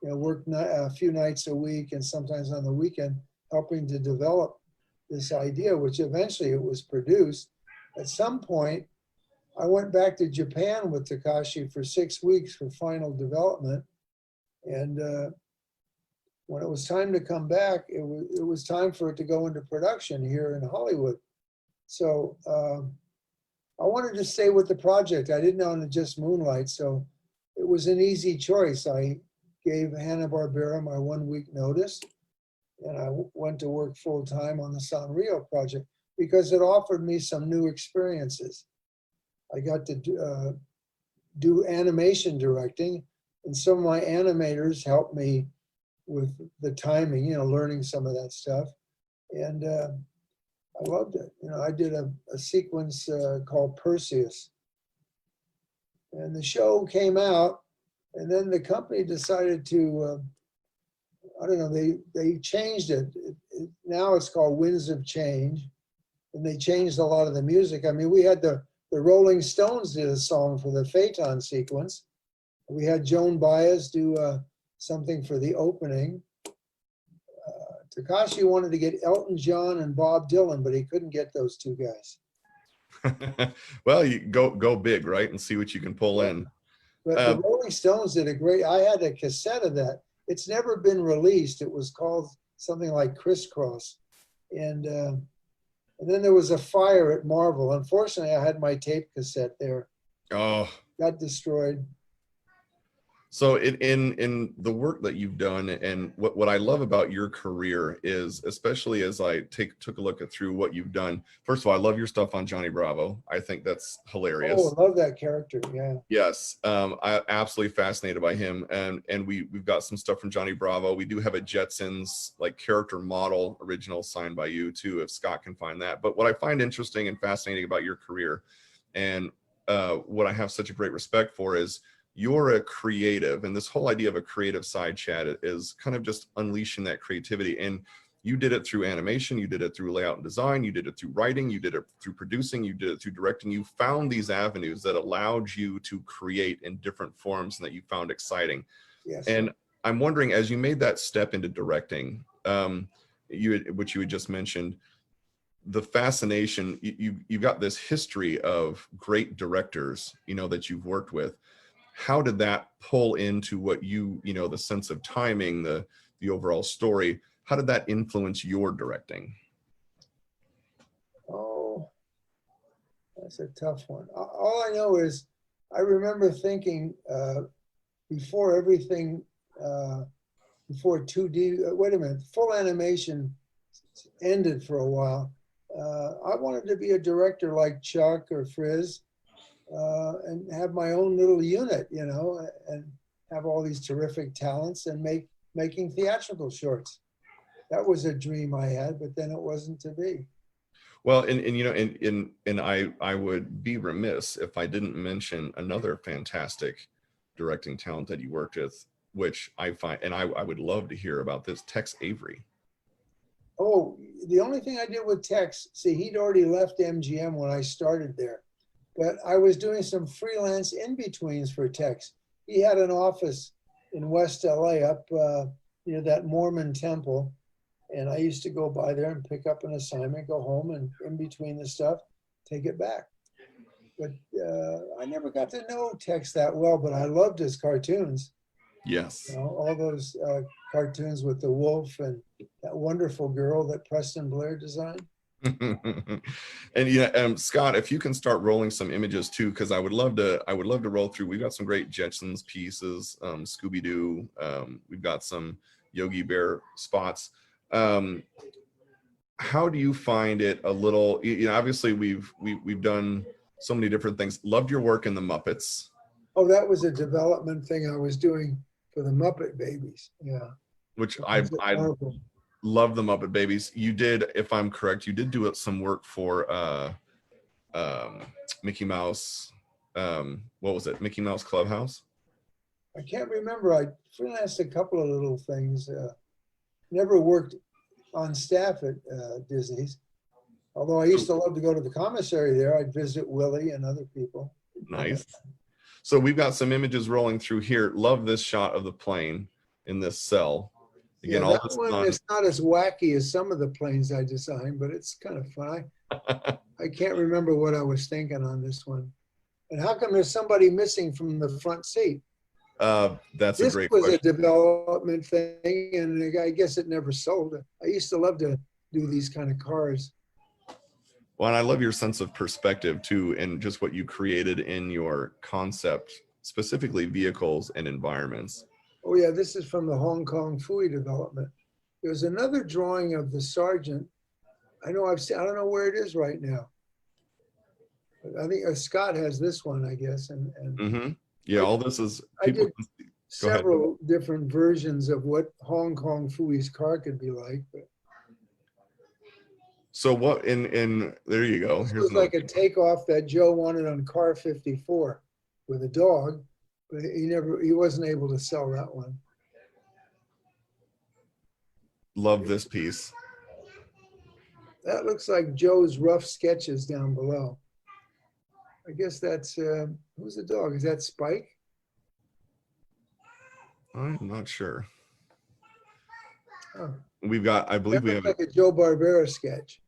work a few nights a week and sometimes on the weekend, helping to develop this idea, which eventually it was produced. At some point, I went back to Japan with Takashi for 6 weeks for final development. And when it was time to come back, it was time for it to go into production here in Hollywood. So I wanted to stay with the project. I didn't want to just moonlight, so it was an easy choice. I gave Hanna-Barbera my 1 week notice, and I went to work full time on the Sanrio project because it offered me some new experiences. I got to do animation directing, and some of my animators helped me with the timing, learning some of that stuff. And I loved it. I did a sequence called Perseus. And the show came out, and then the company decided to, I don't know, they changed it. now it's called Winds of Change, and they changed a lot of the music. I mean, we had the Rolling Stones did a song for the Phaeton sequence. We had Joan Baez do something for the opening. Takashi wanted to get Elton John and Bob Dylan, but he couldn't get those two guys. Well, you go big, right, and see what you can pull in. But the Rolling Stones did a great. I had a cassette of that. It's never been released. It was called something like Crisscross, and then there was a fire at Marvel. Unfortunately, I had my tape cassette there. Oh, got destroyed. So in the work that you've done, and what I love about your career is, especially as I took a look through what you've done. First of all, I love your stuff on Johnny Bravo. I think that's hilarious. Oh, I love that character. Yeah. Yes, I'm absolutely fascinated by him, and we've got some stuff from Johnny Bravo. We do have a Jetsons like character model original signed by you too, if Scott can find that. But what I find interesting and fascinating about your career, and what I have such a great respect for, is you're a creative, and this whole idea of a creative side chat is kind of just unleashing that creativity. And you did it through animation, you did it through layout and design, you did it through writing, you did it through producing, you did it through directing. You found these avenues that allowed you to create in different forms and that you found exciting. Yes. And I'm wondering, as you made that step into directing, which you had just mentioned, the fascination, you've got this history of great directors, that you've worked with. How did that pull into what the sense of timing, the overall story? How did that influence your directing? Oh, that's a tough one. All I know is I remember thinking before everything, before 2D, wait a minute, full animation ended for a while. I wanted to be a director like Chuck or Frizz. And have my own little unit, and have all these terrific talents and making theatrical shorts. That was a dream I had, but then it wasn't to be. Well, and I would be remiss if I didn't mention another fantastic directing talent that you worked with, which I find, and I would love to hear about this, Tex Avery. Oh, the only thing I did with Tex, see, he'd already left MGM when I started there. But I was doing some freelance in-betweens for Tex. He had an office in West LA up near that Mormon temple. And I used to go by there and pick up an assignment, go home, and in between the stuff, take it back. But I never got to know Tex that well, but I loved his cartoons. Yes. All those cartoons with the wolf and that wonderful girl that Preston Blair designed. And Scott, if you can start rolling some images too, because I would love to roll through. We've got some great Jetsons pieces, Scooby Doo. We've got some Yogi Bear spots. How do you find it a little? Obviously we've done so many different things. Loved your work in the Muppets. Oh, that was a development thing I was doing for the Muppet Babies. Yeah. Which I love the Muppet Babies. You did, if I'm correct, you did do some work for Mickey Mouse. What was it? Mickey Mouse Clubhouse? I can't remember. I freelanced a couple of little things. Never worked on staff at Disney's. Although I used to love to go to the commissary there. I'd visit Willie and other people. Nice. So we've got some images rolling through here. Love this shot of the plane in this cell. Again, yeah, that one is not as wacky as some of the planes I designed, but it's kind of fun. I can't remember what I was thinking on this one. And how come there's somebody missing from the front seat? That's a great question. This was a development thing, and I guess it never sold. I used to love to do these kind of cars. Well, and I love your sense of perspective too, and just what you created in your concept, specifically vehicles and environments. Oh yeah, this is from the Hong Kong Fooey development. There's another drawing of the sergeant. I know I've seen, I don't know where it is right now. But I think Scott has this one, I guess. And yeah, all this is. I did several different versions of what Hong Kong Fooey's car could be like. But so what in there you go. It was like a takeoff that Joe wanted on Car 54 with a dog. But he wasn't able to sell that one. Love this piece. That looks like Joe's rough sketches down below. I guess that's, who's the dog? Is that Spike? I'm not sure. Oh, We've got, I believe that we looks have, like a Joe Barbera sketch.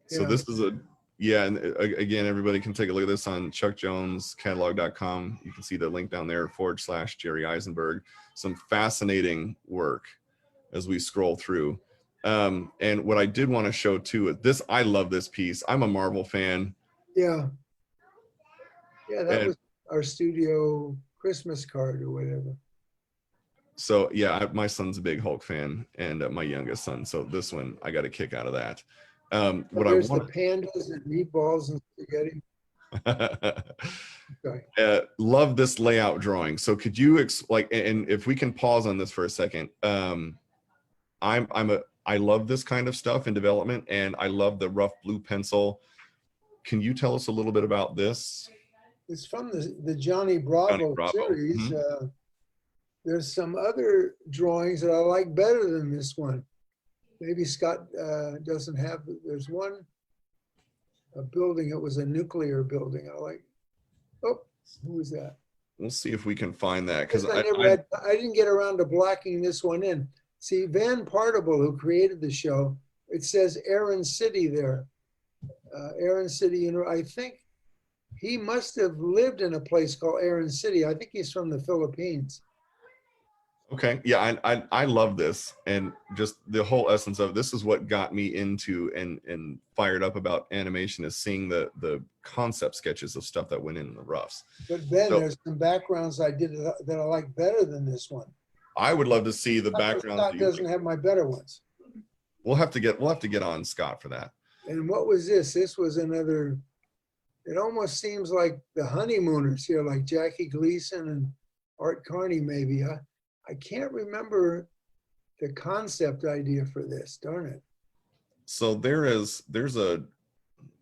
so Yeah. this is a, yeah, and again, everybody can take a look at this on chuckjonescatalog.com. You can see the link down there / Jerry Eisenberg. Some fascinating work as we scroll through. And what I did want to show too, this, I love this piece. I'm a Marvel fan. Yeah. Yeah, that And was our studio Christmas card or whatever. so yeah, my son's a big Hulk fan, and my youngest son. So this one, I got a kick out of that. What There's I want, the pandas and meatballs and spaghetti. Okay. love this layout drawing. So could you like, and if we can pause on this for a second, I love this kind of stuff in development, and I love the rough blue pencil. Can you tell us a little bit about this? It's from the Johnny Bravo, series. Mm-hmm. There's some other drawings that I like better than this one. Maybe Scott doesn't have, there's one, a building, it was a nuclear building. I like, oh, who was that? We'll see if we can find that, because I didn't get around to blacking this one in. See, Van Partible, who created the show, it says Aaron City there. Aaron City, you know, I think he must have lived in a place called Aaron City. I think he's from the Philippines. Okay, yeah, I love this, and just the whole essence of this is what got me into and fired up about animation, is seeing the concept sketches of stuff that went in the roughs. But then there's some backgrounds I did that I like better than this one. I would love to see the background. Scott doesn't have my better ones. We'll have to get on Scott for that. And what was this? This was another. It almost seems like the Honeymooners here, like Jackie Gleason and Art Carney, maybe. I can't remember the concept idea for this, darn it. So there's a,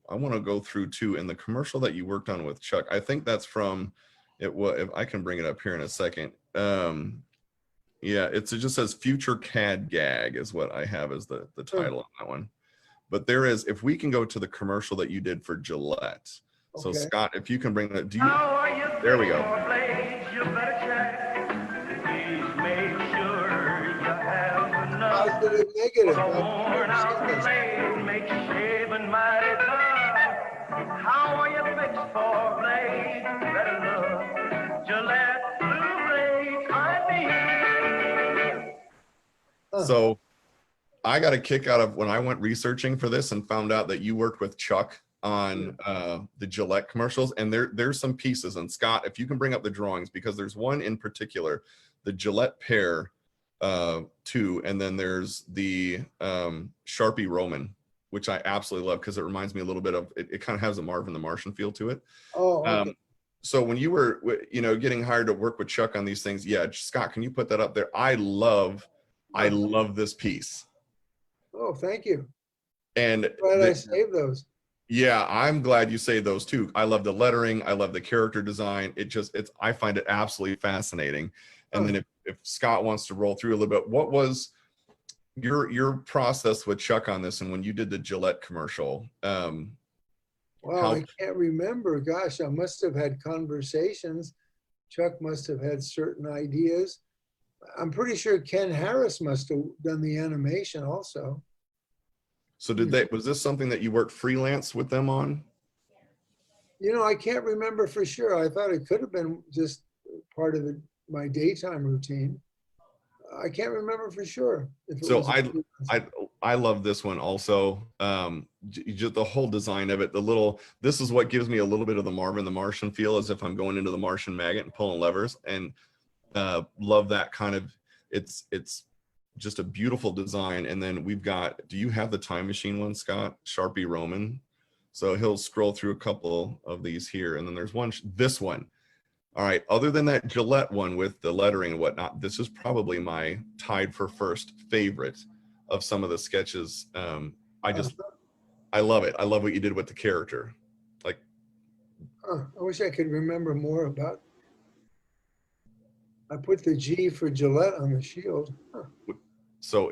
I want to go through too, in the commercial that you worked on with Chuck. I think that's from it. If I can bring it up here in a second. Yeah, it just says Future CAD Gag is what I have as the title on that one. But there is, if we can go to the commercial that you did for Gillette. So Okay. Scott, if you can bring that, there we go. Positive, negative. How are you fixed for blades? Better look. Gillette blue blades, So I got a kick out of when I went researching for this and found out that you worked with Chuck on the Gillette commercials, and there's some pieces. And Scott, if you can bring up the drawings, because there's one in particular, the Gillette Pear 2, and then there's the Sharpie Roman, which I absolutely love because it reminds me a little bit of, it kind of has a Marvin the Martian feel to it. Oh, okay. So when you were, getting hired to work with Chuck on these things, yeah, Scott, can you put that up there? I love this piece. Oh, thank you. And Glad I saved those. Yeah, I'm glad you say those too. I love the lettering. I love the character design. I find it absolutely fascinating. And then if Scott wants to roll through a little bit, what was your process with Chuck on this? And when you did the Gillette commercial, well, I can't remember. Gosh, I must have had conversations. Chuck must have had certain ideas. I'm pretty sure Ken Harris must have done the animation also. So was this something that you worked freelance with them on? I can't remember for sure. I thought it could have been just part of my daytime routine. I can't remember for sure. So I love this one also. Just the whole design of it, this is what gives me a little bit of the Marvin the Martian feel, as if I'm going into the Martian magnet and pulling levers, and love that kind of, it's just a beautiful design. And then we've got, do you have the time machine one, Scott? Sharpie Roman. So he'll scroll through a couple of these here. And then there's this one. All right, other than that Gillette one with the lettering and whatnot, this is probably my tied for first favorite of some of the sketches. I love it. I love what you did with the character. Like, I wish I could remember more about. I put the G for Gillette on the shield. So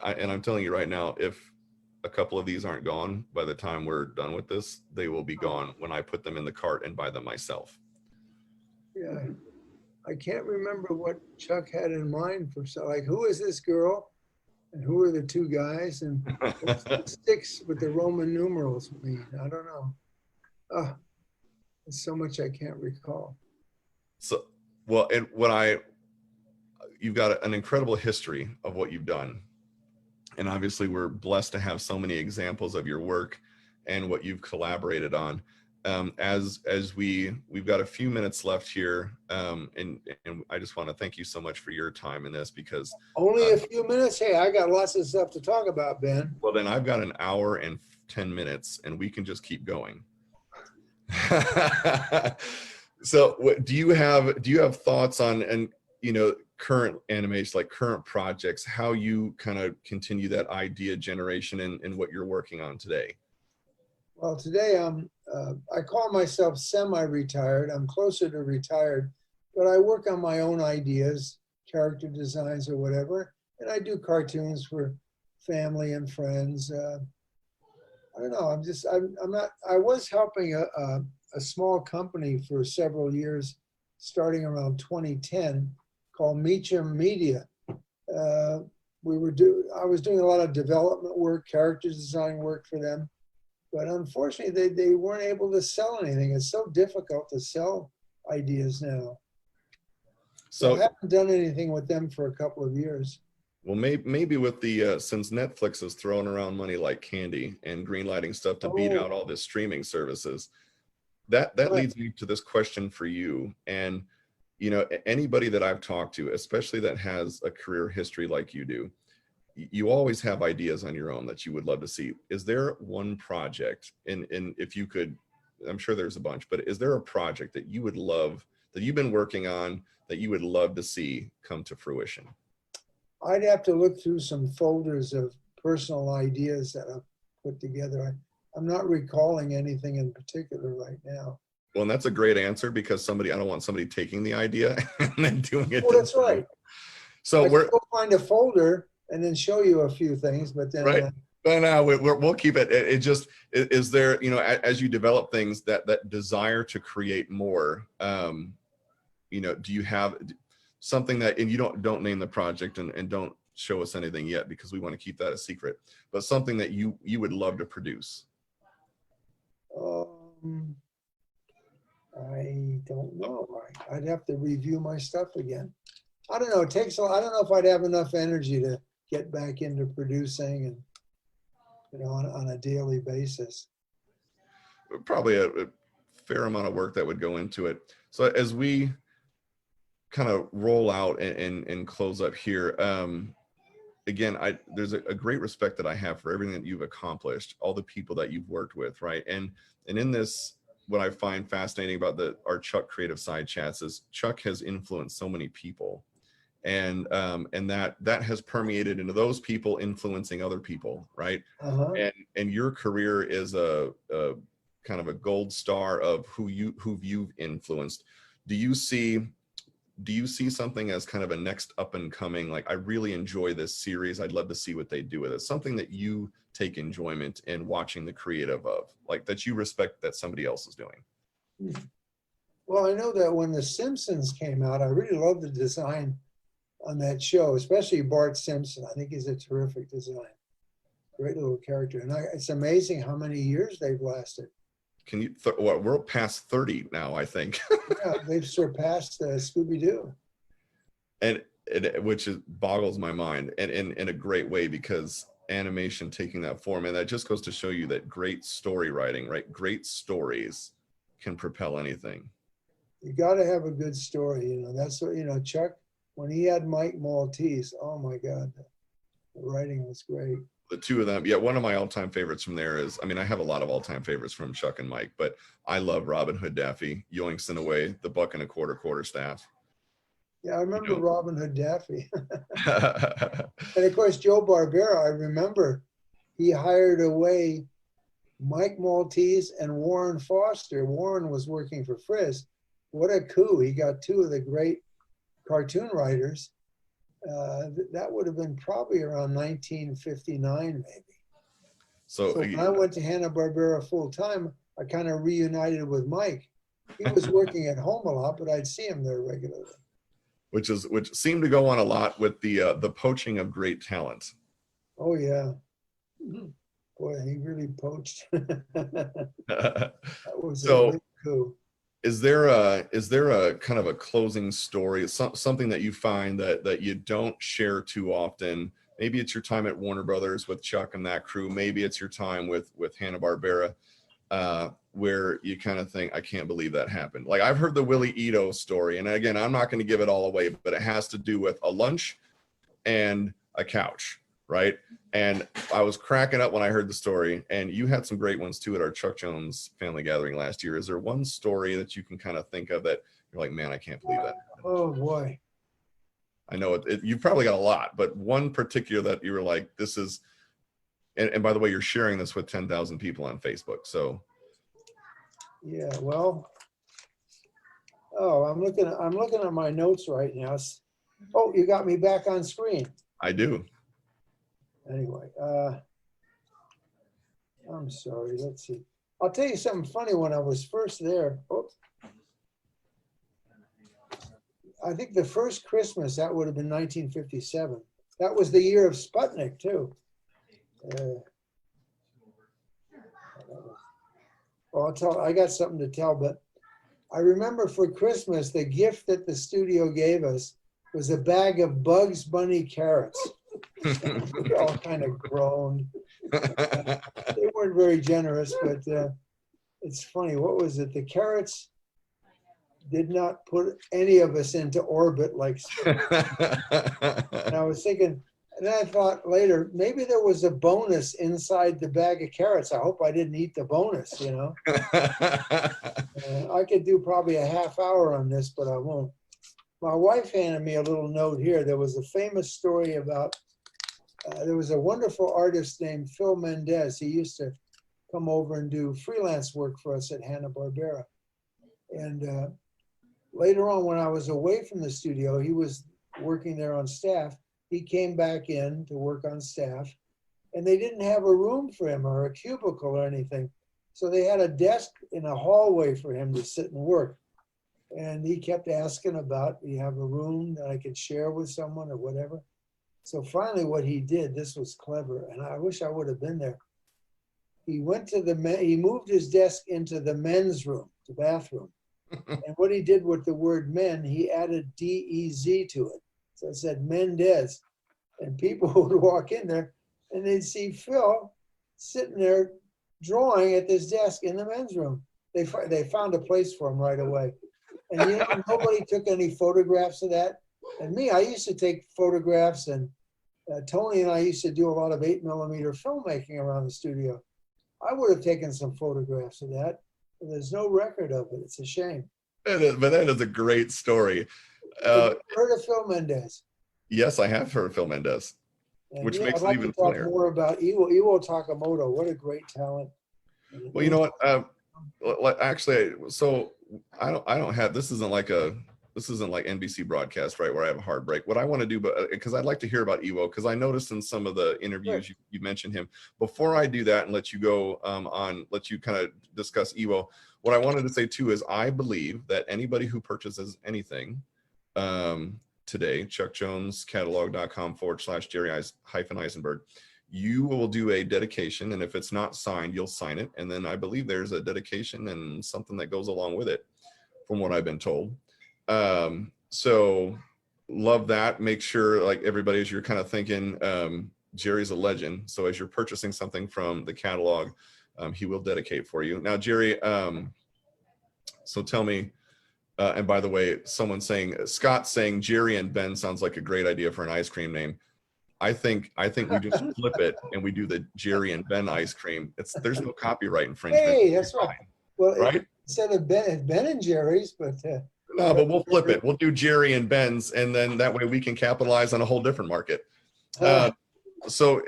I'm telling you right now, if a couple of these aren't gone by the time we're done with this. They will be gone when I put them in the cart and buy them myself. Yeah. I can't remember what Chuck had in mind for, so like, who is this girl? And who are the two guys? And what's the six with the Roman numerals mean? I don't know. Oh, there's so much I can't recall. So, well, and you've got an incredible history of what you've done. And obviously we're blessed to have so many examples of your work and what you've collaborated on. We've got a few minutes left here. And I just want to thank you so much for your time in this, because only a few minutes. Hey, I got lots of stuff to talk about, Ben. Well, then I've got an hour and 10 minutes and we can just keep going. So do you have thoughts on, and current animation, like current projects, how you kind of continue that idea generation and what you're working on today? Well, today I call myself semi-retired. I'm closer to retired, but I work on my own ideas, character designs or whatever, and I do cartoons for family and friends. I don't know. I was helping a small company for several years, starting around 2010, called Meacham Media. I was doing a lot of development work, character design work for them, but unfortunately they weren't able to sell anything. It's so difficult to sell ideas now. So I haven't done anything with them for a couple of years. Well, maybe with the since Netflix is throwing around money like candy and greenlighting stuff to beat out all the streaming services, that leads me to this question for you. And anybody that I've talked to, especially that has a career history like you do, you always have ideas on your own that you would love to see. Is there one project, and if you could, I'm sure there's a bunch, but is there a project that you would love, that you've been working on, that you would love to see come to fruition? I'd have to look through some folders of personal ideas that I've put together. I'm not recalling anything in particular right now. Well, and that's a great answer, because I don't want somebody taking the idea and then doing it. Well, that's right. So we'll find a folder and then show you a few things, but then right. But we'll keep it. It just is there. As you develop things, that desire to create more. Do you have something that, and you don't name the project and don't show us anything yet, because we want to keep that a secret, but something that you would love to produce? I don't know. I'd have to review my stuff again. I don't know. I don't know if I'd have enough energy to get back into producing and, on a daily basis. Probably a fair amount of work that would go into it. So as we kind of roll out and close up here, again, there's a great respect that I have for everything that you've accomplished, all the people that you've worked with, right? And in this, what I find fascinating about our Chuck CreativeSide Chats is Chuck has influenced so many people, and that has permeated into those people influencing other people, right? And your career is a kind of a gold star of who you've influenced. Do you see something as kind of a next up and coming, like, I really enjoy this series, I'd love to see what they do with it, something that you take enjoyment in watching the creative of, like, that you respect that somebody else is doing? Well, I know that when The Simpsons came out, I really loved the design on that show, especially Bart Simpson. I think he's a terrific design. Great little character. And it's amazing how many years they've lasted. Can you, we're past 30 now, I think. Yeah, they've surpassed Scooby Doo. And which boggles my mind, and in a great way, because animation taking that form, and that just goes to show you that great story writing, right? Great stories can propel anything. You got to have a good story, that's what, Chuck, when he had Mike Maltese, oh my God, the writing was great. The two of them, yeah, one of my all-time favorites from there is, I have a lot of all-time favorites from Chuck and Mike, but I love Robin Hood Daffy, Yoinks in a Way, the buck and a quarter staff. Yeah, I remember Robin Hood Daffy. And of course, Joe Barbera, I remember he hired away Mike Maltese and Warren Foster. Warren was working for Friz. What a coup. He got two of the great cartoon writers. That would have been probably around 1959, maybe. So, So when I went to Hanna-Barbera full time, I kind of reunited with Mike. He was working at home a lot, but I'd see him there regularly. which seemed to go on a lot with the poaching of great talent. Oh yeah. Boy, he really poached. That was So, a big coup. is there a kind of a closing story, something that you find that you don't share too often? Maybe it's your time at Warner Brothers with Chuck and that crew. Maybe it's your time with Hanna-Barbera, where you kind of think, I can't believe that happened. Like, I've heard the Willie Ito story, and again, I'm not going to give it all away, but it has to do with a lunch and a couch, right? And I was cracking up when I heard the story, and you had some great ones too at our Chuck Jones family gathering last year. Is there one story that you can kind of think of that you're like, man, I can't believe that? Oh boy. I know you've probably got a lot, but one particular that you were like, this is, and by the way, you're sharing this with 10,000 people on Facebook. So Yeah, well, oh, I'm looking at my notes right now. Oh, you got me back on screen. I do. Anyway, I'm sorry. Let's see. I'll tell you something funny. When I was first there, I think the first Christmas, that would have been 1957. That was the year of Sputnik, too. Well, I got something to tell, but I remember for Christmas, the gift that the studio gave us was a bag of Bugs Bunny carrots. We all kind of groaned. They weren't very generous, but it's funny. What was it? The carrots did not put any of us into orbit like. And I was thinking, and then I thought later, maybe there was a bonus inside the bag of carrots. I hope I didn't eat the bonus, you know. I could do probably a half hour on this, but I won't. My wife handed me a little note here. There was a famous story about, there was a wonderful artist named Phil Mendez. He used to come over and do freelance work for us at Hanna-Barbera. And later on, when I was away from the studio, he was working there on staff. He came back in to work on staff, and they didn't have a room for him or a cubicle or anything. So they had a desk in a hallway for him to sit and work. And he kept asking about, do you have a room that I could share with someone or whatever? So finally what he did, this was clever, and I wish I would have been there. He went to he moved his desk into the men's room, the bathroom. And what he did with the word men, he added D-E-Z to it. So it said Mendez. And people would walk in there and they'd see Phil sitting there drawing at this desk in the men's room. They found a place for him right away. And you know, nobody took any photographs of that. And me, I used to take photographs, and Tony and I used to do a lot of 8mm filmmaking around the studio. I would have taken some photographs of that. And there's no record of it. It's a shame. But that is a great story. Have you heard of Phil Mendez? Yes, I have heard of Phil Mendez, And which yeah, makes I'd like it even to talk funnier. more about Iwo Takamoto. What a great talent. Well, you know what? Actually, so I don't have, this isn't like NBC broadcast, right, where I have a hard break. What I want to do, but because I'd like to hear about Iwo, because I noticed in some of the interviews you mentioned him. Before I do that and let you go let you kind of discuss Iwo, what I wanted to say too is I believe that anybody who purchases anything today, chuckjonescatalog.com/Jerry-Eisenberg, you will do a dedication, and if it's not signed, you'll sign it, and then I believe there's a dedication and something that goes along with it, from what I've been told. So love that. Make sure, like everybody, as you're kind of thinking, Jerry's a legend. So as you're purchasing something from the catalog, he will dedicate for you. Now, Jerry, so tell me, and by the way, Scott saying Jerry and Ben sounds like a great idea for an ice cream name. I think we just flip it and we do the Jerry and Ben ice cream. There's no copyright infringement. Hey, that's right. Well, right? Instead of Ben and Jerry's, but no, but we'll flip it. We'll do Jerry and Ben's, and then that way we can capitalize on a whole different market. So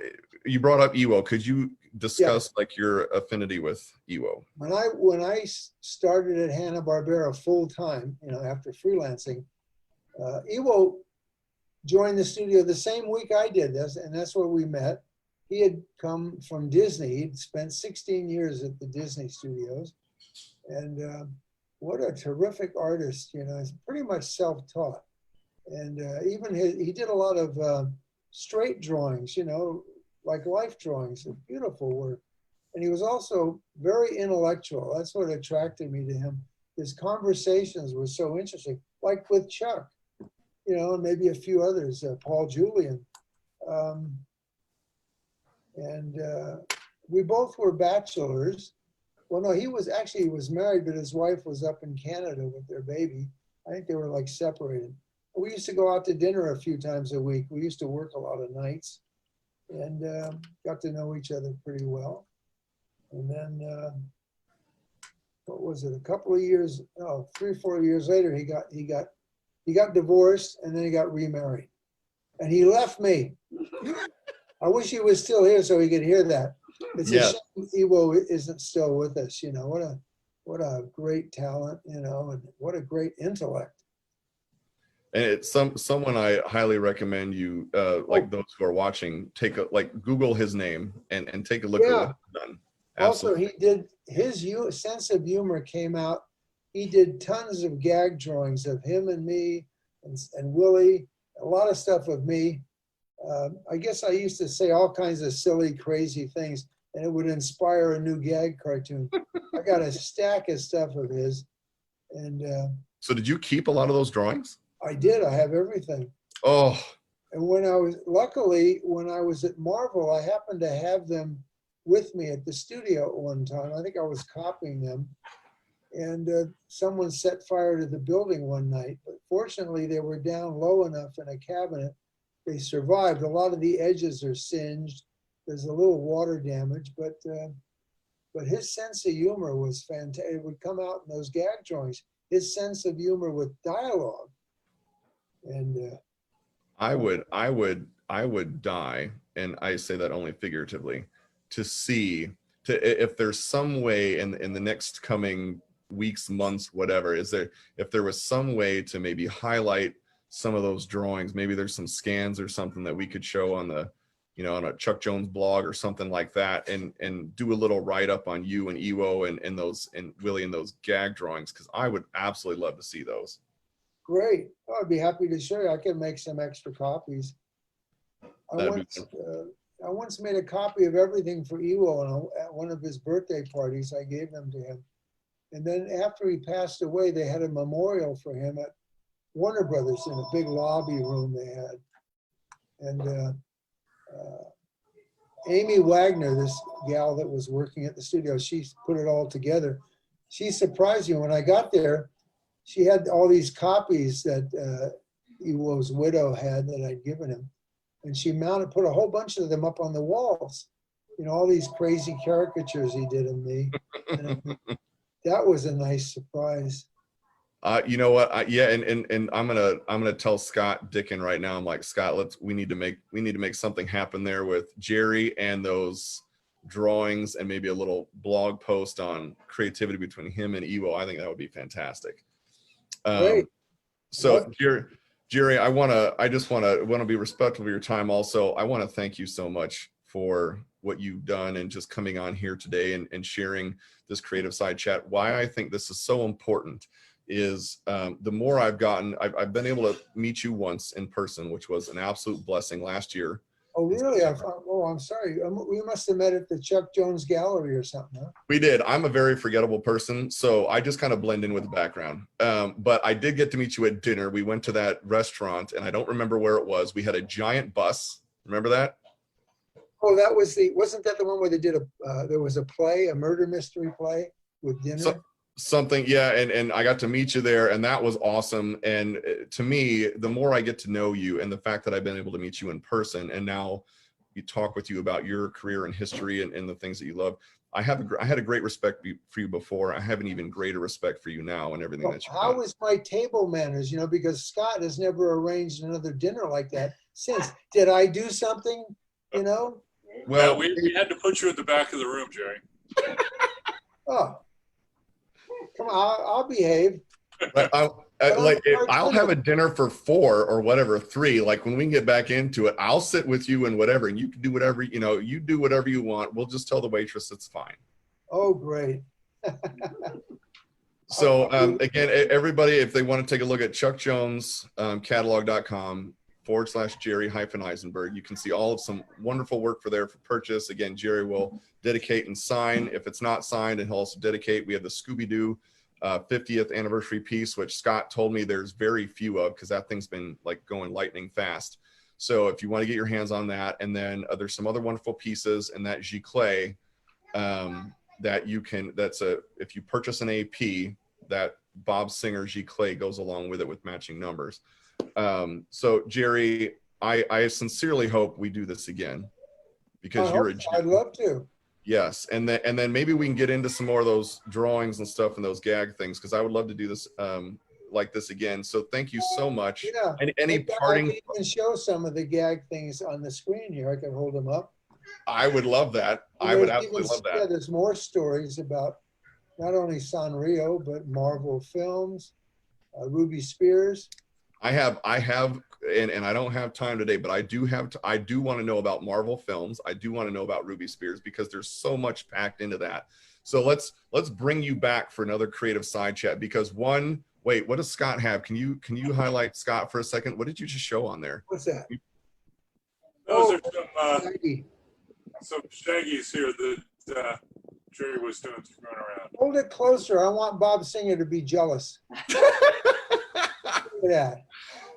you brought up Iwo. Could you discuss like your affinity with Iwo? When I started at Hanna-Barbera full time, after freelancing, Iwo joined the studio the same week I did this, and that's where we met. he had come from Disney. He'd spent 16 years at the Disney studios. And what a terrific artist, you know, he's pretty much self-taught. And even he did a lot of straight drawings, you know, like life drawings, beautiful work. And he was also very intellectual. That's what attracted me to him. His conversations were so interesting, like with Chuck, you know, and maybe a few others, Paul Julian. We both were bachelors. Well, no, he was married, but his wife was up in Canada with their baby. I think they were like separated. We used to go out to dinner a few times a week. We used to work a lot of nights and got to know each other pretty well. And then, what was it? A couple of years, 3 or 4 years later, he got divorced and then he got remarried. And he left me. I wish he was still here so he could hear that. It's a shame Iwo isn't still with us. You know, what a great talent, you know, and what a great intellect. And it's someone I highly recommend you, like those who are watching, Google his name and take a look at what he's done. Absolutely. Also, he did, his sense of humor came out. He did tons of gag drawings of him and me and Willie, a lot of stuff of me. I guess I used to say all kinds of silly, crazy things, and it would inspire a new gag cartoon. I got a stack of stuff of his. And so did you keep a lot of those drawings? I did. I have everything. Oh. And luckily, when I was at Marvel, I happened to have them with me at the studio at one time. I think I was copying them. And someone set fire to the building one night. But fortunately, they were down low enough in a cabinet. They survived. A lot of the edges are singed. There's a little water damage, but his sense of humor was fantastic. It would come out in those gag drawings. His sense of humor with dialogue. And I would die, and I say that only figuratively, to see if there's some way in the next coming weeks, months, whatever, if there was some way to maybe highlight some of those drawings, maybe there's some scans or something that we could show on the, you know, on a Chuck Jones blog or something like that, and do a little write-up on you and Iwo and those and Willie and those gag drawings, because I would absolutely love to see those. Great. I'd be happy to show you. I can make some extra copies. I once made a copy of everything for Iwo at one of his birthday parties. I gave them to him. And then after he passed away, they had a memorial for him at Warner Brothers in a big lobby room they had. And Amy Wagner, this gal that was working at the studio, she put it all together. She surprised me when I got there. She had all these copies that Iwo's widow had that I'd given him. And she put a whole bunch of them up on the walls. You know, all these crazy caricatures he did of me. And that was a nice surprise. You know what? And I'm gonna tell Scott Dickin right now. I'm like, Scott, we need to make something happen there with Jerry and those drawings, and maybe a little blog post on creativity between him and Iwo. I think that would be fantastic. Great. So Jerry, I just want to be respectful of your time. Also, I want to thank you so much for what you've done and just coming on here today and sharing this creative side chat. Why I think this is so important is the more I've been able to meet you once in person, which was an absolute blessing last year. Oh, really? I'm sorry. We must have met at the Chuck Jones Gallery or something, huh? We did. I'm a very forgettable person, so I just kind of blend in with the background. But I did get to meet you at dinner. We went to that restaurant, and I don't remember where it was. We had a giant bus. Remember that? Oh, wasn't that the one where they did there was a play, a murder mystery play with dinner? Something, yeah, and I got to meet you there, and that was awesome. And to me, the more I get to know you, and the fact that I've been able to meet you in person, and now you talk with you about your career and history and the things that you love, I had a great respect for you before. I have an even greater respect for you now and everything that you've done. How is my table manners? You know, because Scott has never arranged another dinner like that since. Did I do something? You know? Well, we had to put you at the back of the room, Jerry. Oh. Come on, I'll behave. I'll have a dinner for 4 or whatever, 3. Like when we can get back into it, I'll sit with you and whatever, and you can do whatever, you do whatever you want. We'll just tell the waitress it's fine. Oh, great. So again, everybody, if they want to take a look at Chuck Jones catalog.com/Jerry-Eisenberg, you can see all of some wonderful work for purchase. Again, Jerry will dedicate and sign. If it's not signed, and he'll also dedicate. We have the Scooby Doo 50th anniversary piece, which Scott told me there's very few of because that thing's been like going lightning fast. So if you want to get your hands on that, and then there's some other wonderful pieces in that giclée that you can, if you purchase an AP, that Bob Singer giclée goes along with it with matching numbers. So Jerry, I sincerely hope we do this again because you're a genius. I'd love to. Yes, and then maybe we can get into some more of those drawings and stuff and those gag things because I would love to do this like this again. So thank you so much. Yeah. Any parting? I can even show some of the gag things on the screen here. I can hold them up. I would love that. I would absolutely love that. Yeah, there's more stories about not only Sanrio but Marvel films, Ruby Spears. I have, and I don't have time today, but I do want to know about Marvel films. I do want to know about Ruby Spears because there's so much packed into that. So let's bring you back for another creative side chat because wait, what does Scott have? Can you highlight Scott for a second? What did you just show on there? What's that? Those are some Shaggies here that Jerry was doing screwing around. Hold it closer. I want Bob Singer to be jealous. Look at that.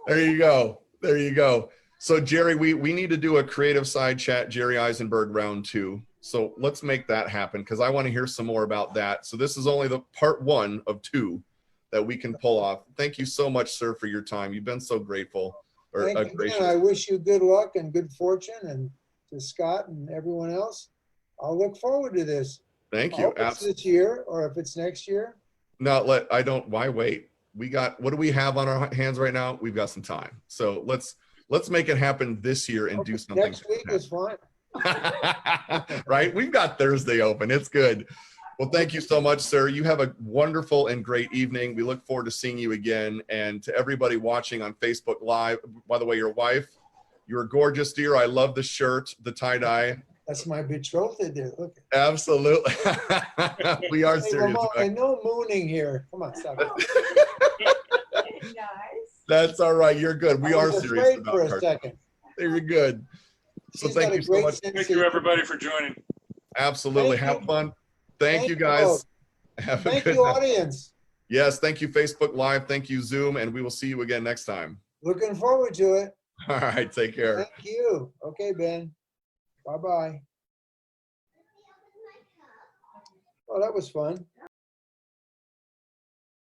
There you go. There you go. So Jerry, we need to do a creative side chat, Jerry Eisenberg round 2. So let's make that happen because I want to hear some more about that. So this is only the part 1 of 2 that we can pull off. Thank you so much, sir, for your time. You've been so grateful. Thank you, and I wish you good luck and good fortune, and to Scott and everyone else. I'll look forward to this. Thank you. If it's this year or if it's next year. No, why wait? What do we have on our hands right now? We've got some time. So let's make it happen this year and do something. Next week is fine. Right? We've got Thursday open. It's good. Well, thank you so much, sir. You have a wonderful and great evening. We look forward to seeing you again. And to everybody watching on Facebook Live, by the way, your wife, you're gorgeous, dear. I love the shirt, the tie-dye. That's my betrothed there. Look. Absolutely. We are serious. And no mooning here. Come on, stop it. That's all right. You're good. We are serious about for a her. second. You're good. So She's thank you so much. Thank you, everybody, for joining. Absolutely. Have fun. Thank you, guys. Have a good night. Thank you, audience. Yes. Thank you, Facebook Live. Thank you, Zoom. And we will see you again next time. Looking forward to it. All right. Take care. Thank you. Okay, Ben. Bye-bye. Well, that was fun.